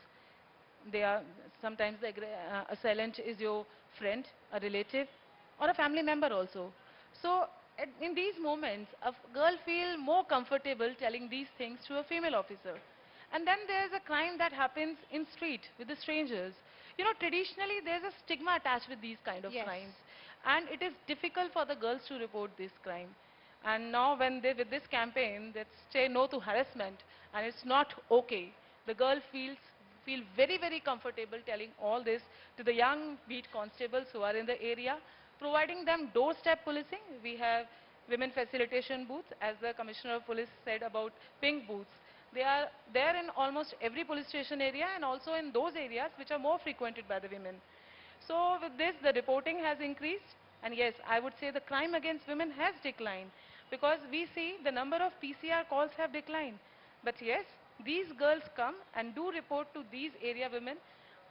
Sometimes the assailant is your friend, a relative, or a family member also. So in these moments, a girl feels more comfortable telling these things to a female officer. And then there's a crime that happens in street with the strangers. Traditionally there's a stigma attached with these kind of crimes. And it is difficult for the girls to report this crime. And now with this campaign, that say no to harassment, and it's not okay, the girl feel very, very comfortable telling all this to the young beat constables who are in the area, providing them doorstep policing. We have women facilitation booths, as the Commissioner of Police said about pink booths. They are there in almost every police station area, and also in those areas which are more frequented by the women. So with this, the reporting has increased, and yes, I would say the crime against women has declined, because we see the number of PCR calls have declined. But yes, these girls come and do report to these area women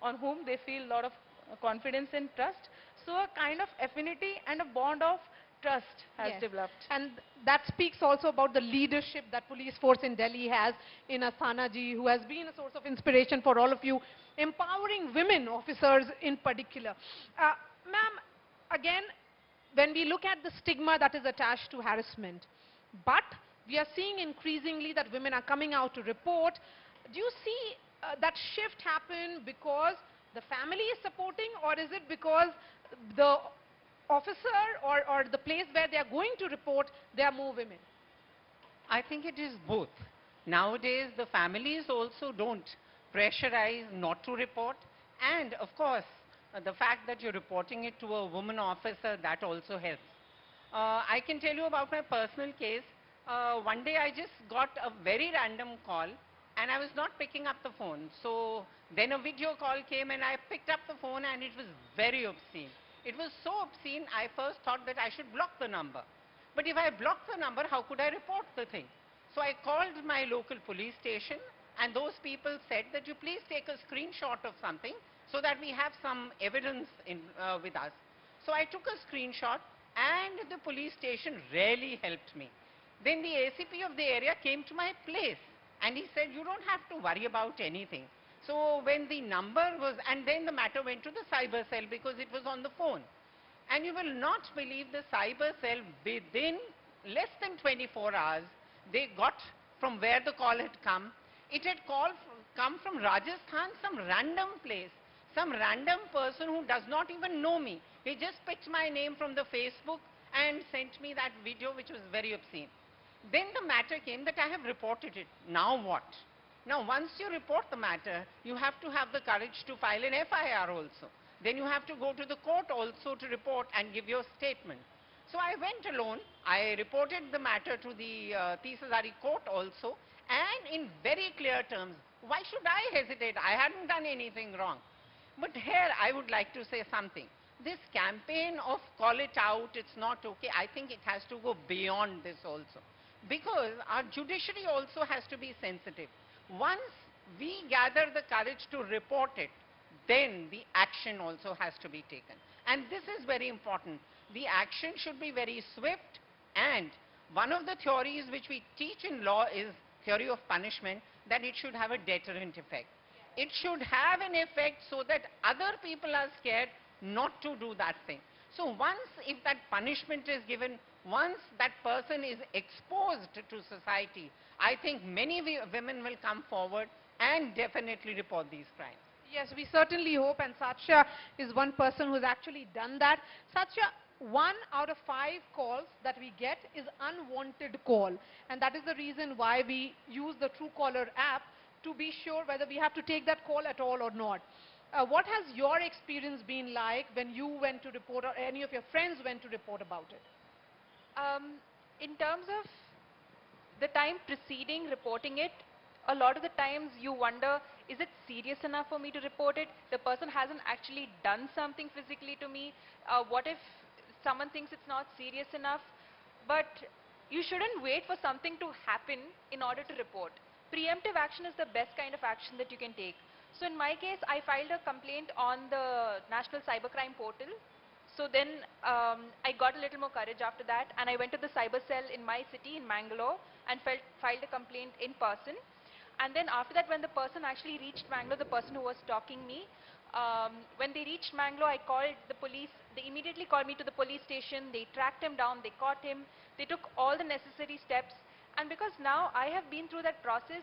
on whom they feel a lot of confidence and trust. So a kind of affinity and a bond of trust has developed. And that speaks also about the leadership that police force in Delhi has in Asthana ji, who has been a source of inspiration for all of you, empowering women officers in particular. Ma'am, again, when we look at the stigma that is attached to harassment, but we are seeing increasingly that women are coming out to report. Do you see that shift happen because the family is supporting, or is it because the officer or the place where they are going to report, there are more women? I think it is both. Nowadays, the families also don't pressurize not to report. And of course, the fact that you're reporting it to a woman officer, that also helps. I can tell you about my personal case. One day I just got a very random call and I was not picking up the phone. So then a video call came and I picked up the phone and it was very obscene. It was so obscene, I first thought that I should block the number. But if I blocked the number, how could I report the thing? So I called my local police station and those people said that you please take a screenshot of something so that we have some evidence with us. So I took a screenshot and the police station really helped me. Then the ACP of the area came to my place and he said, you don't have to worry about anything. So when the number was, and then the matter went to the cyber cell because it was on the phone. And you will not believe the cyber cell within less than 24 hours, they got from where the call had come. It had come from Rajasthan, some random place, some random person who does not even know me. He just picked my name from the Facebook and sent me that video which was very obscene. Then the matter came that I have reported it. Now what? Now once you report the matter, you have to have the courage to file an FIR also. Then you have to go to the court also to report and give your statement. So I went alone. I reported the matter to the Tisazari court also, and in very clear terms. Why should I hesitate? I hadn't done anything wrong. But here I would like to say something. This campaign of call it out, it's not okay, I think it has to go beyond this also. Because our judiciary also has to be sensitive. Once we gather the courage to report it, then the action also has to be taken. And this is very important. The action should be very swift, and one of the theories which we teach in law is theory of punishment, that it should have a deterrent effect. It should have an effect so that other people are scared not to do that thing. So once if that punishment is given, once that person is exposed to society, I think many women will come forward and definitely report these crimes. Yes, we certainly hope, and Satya is one person who's actually done that. Satya, 1 out of 5 calls that we get is unwanted call, and that is the reason why we use the Truecaller app to be sure whether we have to take that call at all or not. What has your experience been like when you went to report, or any of your friends went to report about it? In terms of the time preceding reporting it, a lot of the times you wonder, is it serious enough for me to report it? The person hasn't actually done something physically to me. What if someone thinks it's not serious enough? But you shouldn't wait for something to happen in order to report. Preemptive action is the best kind of action that you can take. So in my case, I filed a complaint on the National Cybercrime Portal. So then I got a little more courage after that, and I went to the cyber cell in my city, in Mangalore, and filed a complaint in person. And then after that, when the person actually reached Mangalore, the person who was stalking me, when they reached Mangalore, I called the police. They immediately called me to the police station. They tracked him down. They caught him. They took all the necessary steps. And because now I have been through that process,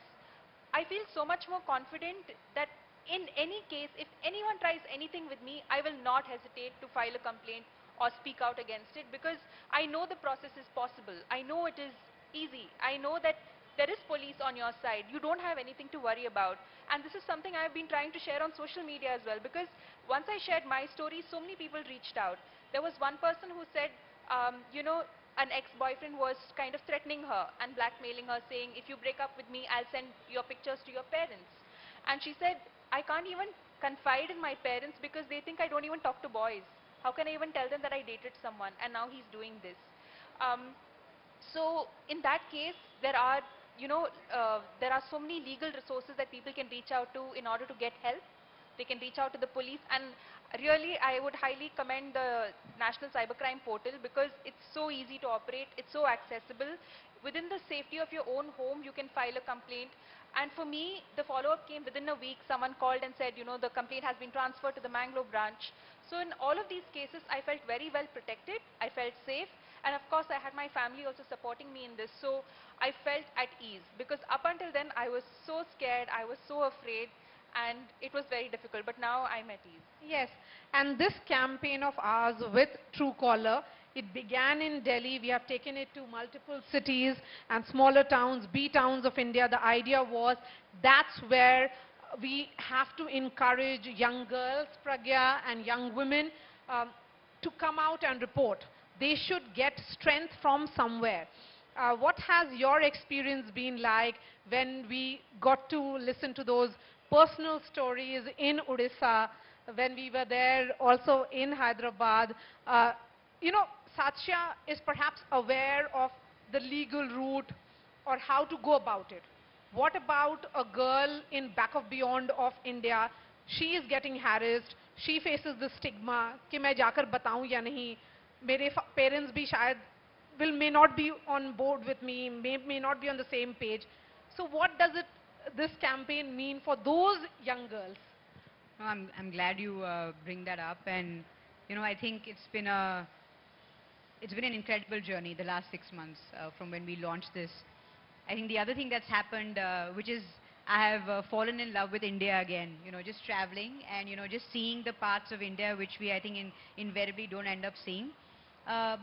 I feel so much more confident that in any case, if anyone tries anything with me, I will not hesitate to file a complaint or speak out against it, because I know the process is possible. I know it is easy. I know that there is police on your side. You don't have anything to worry about. And this is something I've been trying to share on social media as well, because once I shared my story, so many people reached out. There was one person who said, you know, an ex-boyfriend was kind of threatening her and blackmailing her, saying, if you break up with me, I'll send your pictures to your parents. And she said, I can't even confide in my parents because they think I don't even talk to boys. How can I even tell them that I dated someone and now he's doing this? So in that case, there are, you know, there are so many legal resources that people can reach out to in order to get help. They can reach out to the police, and really I would highly commend the National Cybercrime Portal, because it's so easy to operate, it's so accessible. Within the safety of your own home, you can file a complaint. And for me, the follow-up came within a week. Someone called and said, you know, the complaint has been transferred to the Mangalore branch. So in all of these cases, I felt very well protected. I felt safe. And of course, I had my family also supporting me in this. So I felt at ease, because up until then, I was so scared. I was so afraid. And it was very difficult. But now I'm at ease. Yes, and this campaign of ours with Truecaller, it began in Delhi. We have taken it to multiple cities and smaller towns, B towns of India. The idea was that's where we have to encourage young girls, Pragya, and young women to come out and report. they should get strength from somewhere. What has your experience been like when we got to listen to those personal stories in Odisha, when we were there also in Hyderabad? You know, Satya is perhaps aware of the legal route or how to go about it. What about a girl in back of beyond of India? She is getting harassed. She faces the stigma कि मैं जाकर बताऊं या नहीं. मेरे parents भी शायद may not be on board with me, may not be on the same page. So what does this campaign mean for those young girls? No, I'm glad you bring that up, and you know, I think it's been an incredible journey the last 6 months from when we launched this. I think the other thing that's happened, which is I have fallen in love with India again. You know, just traveling and you know just seeing the parts of India which we I think invariably don't end up seeing.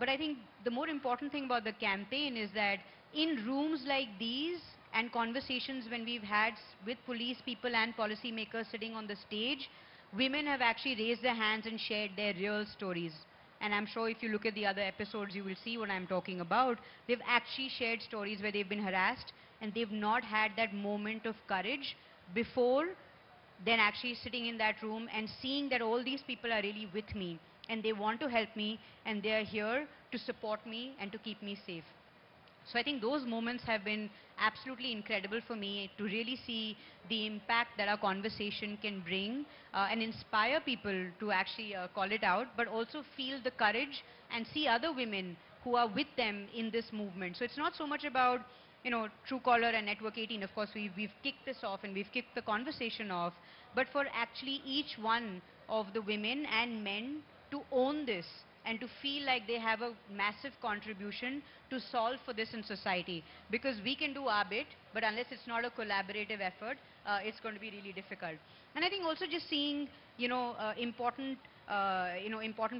But I think the more important thing about the campaign is that in rooms like these and conversations when we've had with police people and policymakers sitting on the stage, women have actually raised their hands and shared their real stories. And I'm sure if you look at the other episodes, you will see what I'm talking about. They've actually shared stories where they've been harassed and they've not had that moment of courage before then actually sitting in that room and seeing that all these people are really with me and they want to help me and they are here to support me and to keep me safe. So I think those moments have been absolutely incredible for me to really see the impact that our conversation can bring and inspire people to actually call it out, but also feel the courage and see other women who are with them in this movement. So it's not so much about, you know, Truecaller and Network 18. Of course, we've kicked this off and we've kicked the conversation off, but for actually each one of the women and men to own this and to feel like they have a massive contribution to solve for this in society. Because we can do our bit, but unless it's not a collaborative effort, it's going to be really difficult. And I think also just seeing, you know, important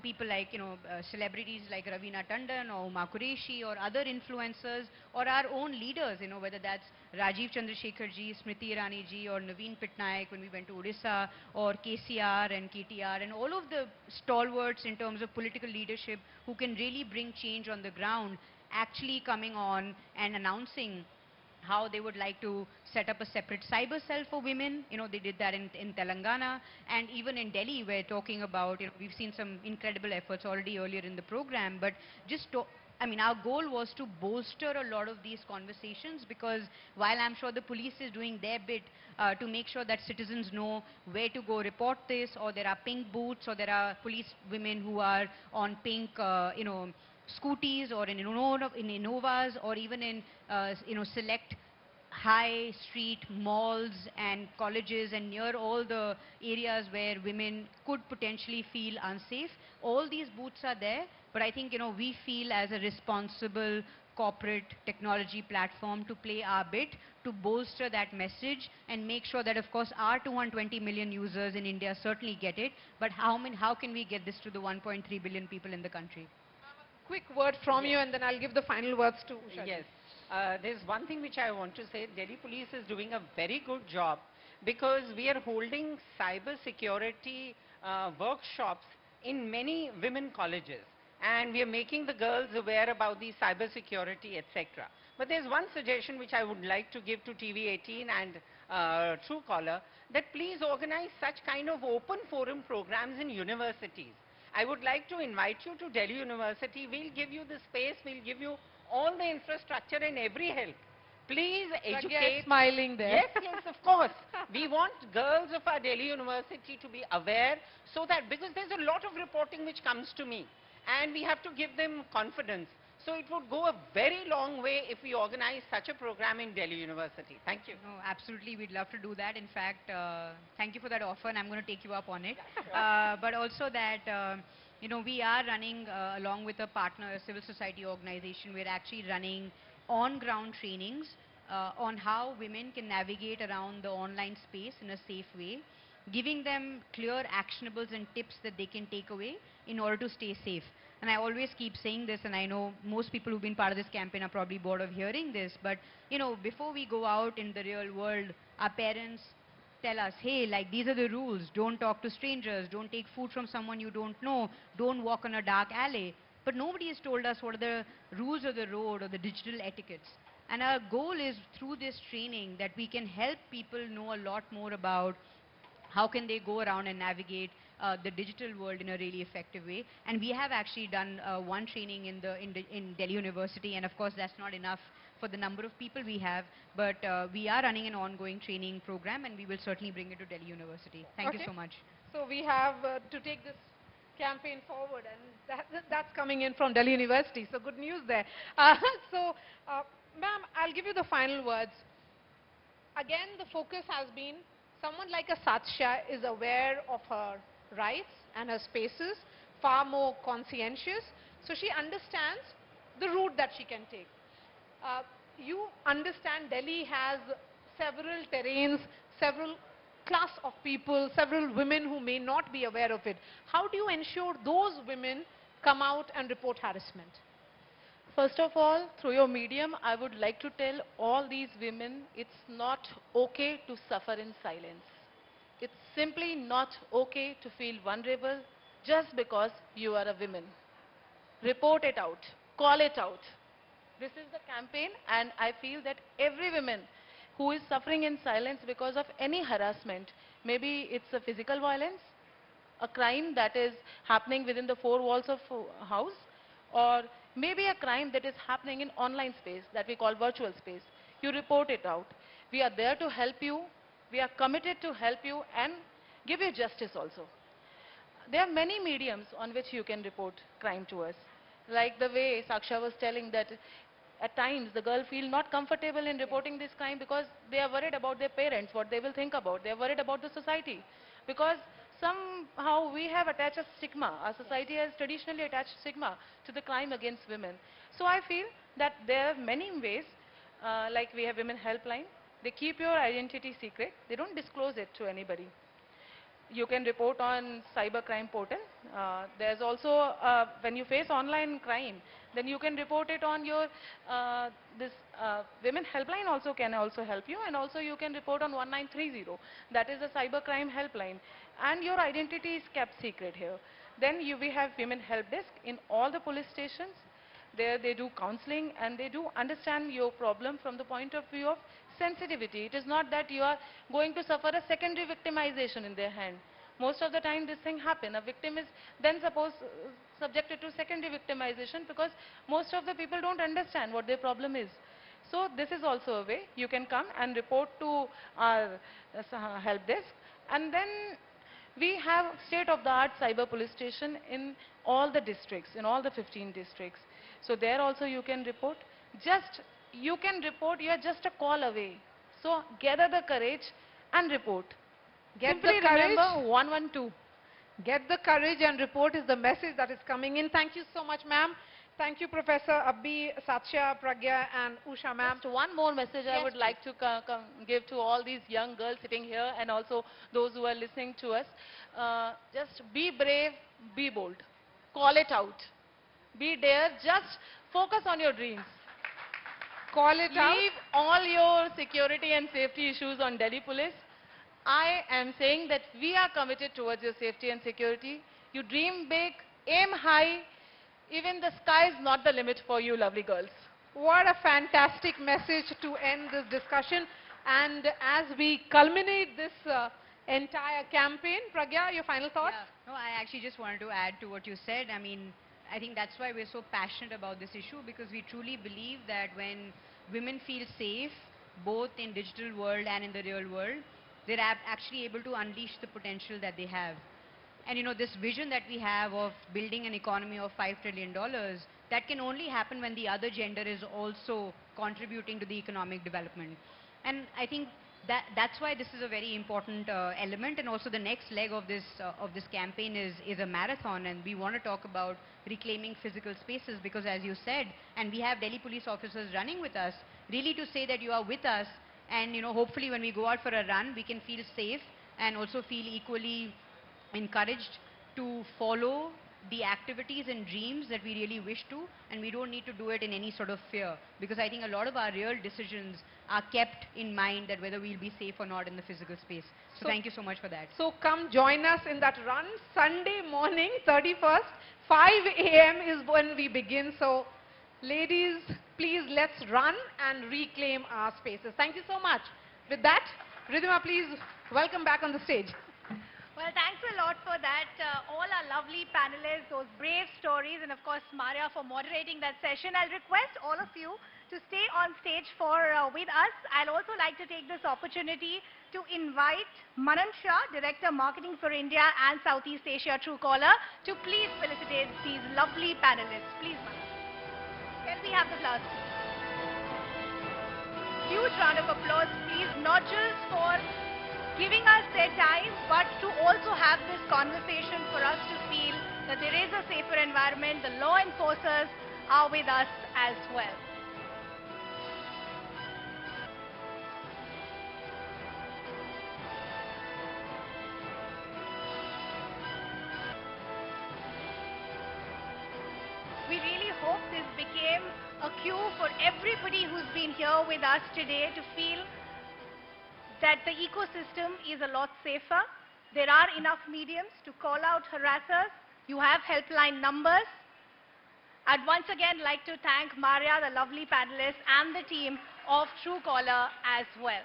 people like, you know, celebrities like Ravina Tandon or Uma Qureshi or other influencers or our own leaders, you know, whether that's Rajiv Chandrasekhar ji, Smriti Irani ji or Naveen Patnaik when we went to Odisha, or KCR and KTR and all of the stalwarts in terms of political leadership who can really bring change on the ground, actually coming on and announcing how they would like to set up a separate cyber cell for women. You know, they did that in Telangana, and even in Delhi we're talking about, you know, we've seen some incredible efforts already earlier in the program, but I mean, our goal was to bolster a lot of these conversations, because while I'm sure the police is doing their bit to make sure that citizens know where to go report this, or there are pink booths, or there are police women who are on pink, you know, scooties or in Innovas or even in select high street malls and colleges and near all the areas where women could potentially feel unsafe. All these booths are there, but I think, you know, we feel as a responsible corporate technology platform to play our bit to bolster that message and make sure that, of course, our 220 million users in India certainly get it, but how can we get this to the 1.3 billion people in the country? Quick word from you, and then I'll give the final words to Usha. Yes. There's one thing which I want to say. Delhi Police is doing a very good job, because we are holding cyber security workshops in many women colleges, and we are making the girls aware about the cyber security, etc. But there's one suggestion which I would like to give to TV18 and Truecaller, that please organize such kind of open forum programs in universities. I would like to invite you to Delhi University. We'll give you the space, we'll give you all the infrastructure and every help. Please educate. Smiling there. Yes, yes, of course. We want girls of our Delhi University to be aware, so that, because there's a lot of reporting which comes to me, and we have to give them confidence. So it would go a very long way if we organize such a program in Delhi University. Thank you. No, absolutely, we'd love to do that. In fact, thank you for that offer, and I'm going to take you up on it. But also that, you know, we are running, along with a partner, a civil society organization, we're actually running on-ground trainings on how women can navigate around the online space in a safe way, giving them clear actionables and tips that they can take away in order to stay safe. And I always keep saying this, and I know most people who've been part of this campaign are probably bored of hearing this, but, you know, before we go out in the real world, our parents tell us, hey, like, these are the rules. Don't talk to strangers. Don't take food from someone you don't know. Don't walk on a dark alley. but nobody has told us what are the rules of the road or the digital etiquettes. And our goal is through this training that we can help people know a lot more about how can they go around and navigate the digital world in a really effective way. And we have actually done one training in Delhi University, and of course that's not enough for the number of people we have, but we are running an ongoing training program, and we will certainly bring it to Delhi University. Thank you so much. So we have to take this campaign forward, and that's coming in from Delhi University. So good news there. Ma'am, I'll give you the final words. Again, the focus has been someone like a Satya is aware of her rights and her spaces, far more conscientious. So she understands the route that she can take. You understand Delhi has several terrains, several class of people, several women who may not be aware of it. How do you ensure those women come out and report harassment? First of all, through your medium, I would like to tell all these women it's not okay to suffer in silence. It's simply not okay to feel vulnerable just because you are a woman. Report it out. Call it out. This is the campaign, and I feel that every woman who is suffering in silence because of any harassment, maybe it's a physical violence, a crime that is happening within the four walls of a house, or maybe a crime that is happening in online space that we call virtual space. You report it out. We are there to help you. We are committed to help you and give you justice also. There are many mediums on which you can report crime to us. Like the way Saksha was telling that at times the girl feel not comfortable in reporting this crime because they are worried about their parents, what they will think about. They are worried about the society. Because somehow we have attached a stigma. Our society has traditionally attached stigma to the crime against women. So I feel that there are many ways, like we have women helpline. They keep your identity secret. They don't disclose it to anybody. You can report on cybercrime portal. There's also, when you face online crime, then you can report it on your, women helpline also can also help you, and also you can report on 1930. That is a cybercrime helpline. And your identity is kept secret here. Then we have women help desk in all the police stations. There they do counseling and they do understand your problem from the point of view of sensitivity. It is not that you are going to suffer a secondary victimization in their hand. Most of the time this thing happens. A victim is then subjected to secondary victimization because most of the people don't understand what their problem is. So this is also a way you can come and report to our help desk. And then we have state-of-the-art cyber police station in all the districts, in all the 15 districts. So there also you can report. You can report, you are just a call away. So gather the courage and report. Simply remember 112. Get the courage and report is the message that is coming in. Thank you so much, ma'am. Thank you, Professor Abhi, Satya, Pragya, and Usha, ma'am. Just one more message I would like to give to all these young girls sitting here and also those who are listening to us. Just be brave, be bold. Call it out. Be dare, just focus on your dreams. Call it out. Leave all your security and safety issues on Delhi Police. I am saying that we are committed towards your safety and security. You dream big, aim high. Even the sky is not the limit for you lovely girls. What a fantastic message to end this discussion. And as we culminate this entire campaign, Pragya, your final thoughts? Yeah. No, I actually just wanted to add to what you said. I mean, I think that's why we're so passionate about this issue, because we truly believe that when women feel safe, both in digital world and in the real world, they're actually able to unleash the potential that they have. And you know, this vision that we have of building an economy of $5 trillion, that can only happen when the other gender is also contributing to the economic development. And I think that's why this is a very important element. And also the next leg of this campaign is a marathon, and we want to talk about reclaiming physical spaces, because as you said, and we have Delhi police officers running with us, really to say that you are with us, and you know, hopefully when we go out for a run, we can feel safe and also feel equally encouraged to follow the activities and dreams that we really wish to, and we don't need to do it in any sort of fear, because I think a lot of our real decisions are kept in mind, that whether we'll be safe or not in the physical space. So thank you so much for that. So come join us in that run. Sunday morning, 31st, 5 a.m. is when we begin. So ladies, please let's run and reclaim our spaces. Thank you so much. With that, Ridhima, please welcome back on the stage. Well, thanks a lot for that. All our lovely panelists, those brave stories, and of course, Maria for moderating that session. I'll request all of you to stay on stage with us. I'll also like to take this opportunity to invite Manan Shah, Director Marketing for India and Southeast Asia Truecaller, to please felicitate these lovely panelists. Please, Manan. Can we have the applause, please? Huge round of applause, please, not just for giving us their time, but to also have this conversation for us to feel that there is a safer environment. The law enforcers are with us as well. We really hope this became a cue for everybody who's been here with us today to feel that the ecosystem is a lot safer. There are enough mediums to call out harassers. You have helpline numbers. I'd once again like to thank Maria, the lovely panelist, and the team of Truecaller as well.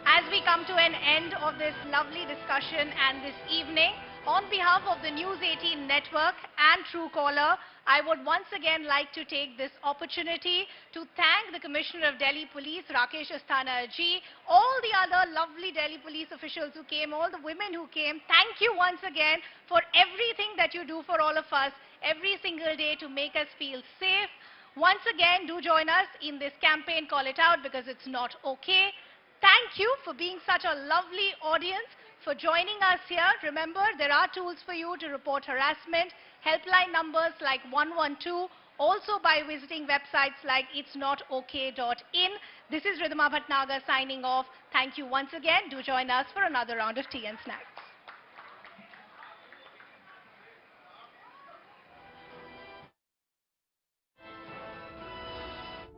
As we come to an end of this lovely discussion and this evening, on behalf of the News 18 network and Truecaller, I would once again like to take this opportunity to thank the Commissioner of Delhi Police, Rakesh Asthana ji, all the other lovely Delhi Police officials who came, all the women who came. Thank you once again for everything that you do for all of us every single day to make us feel safe. Once again, do join us in this campaign, Call It Out, because it's not okay. Thank you for being such a lovely audience, for joining us here. Remember, there are tools for you to report harassment, helpline numbers like 112, also by visiting websites like itsnotok.in. This is Ridhima Bhatnagar signing off. Thank you once again. Do join us for another round of tea and snacks.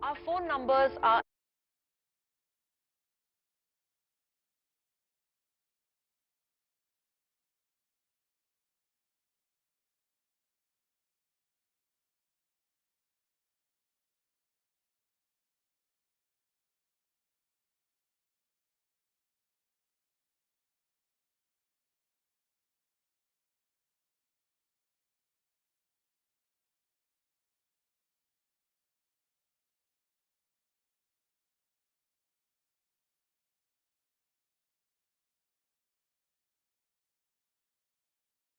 Our phone numbers are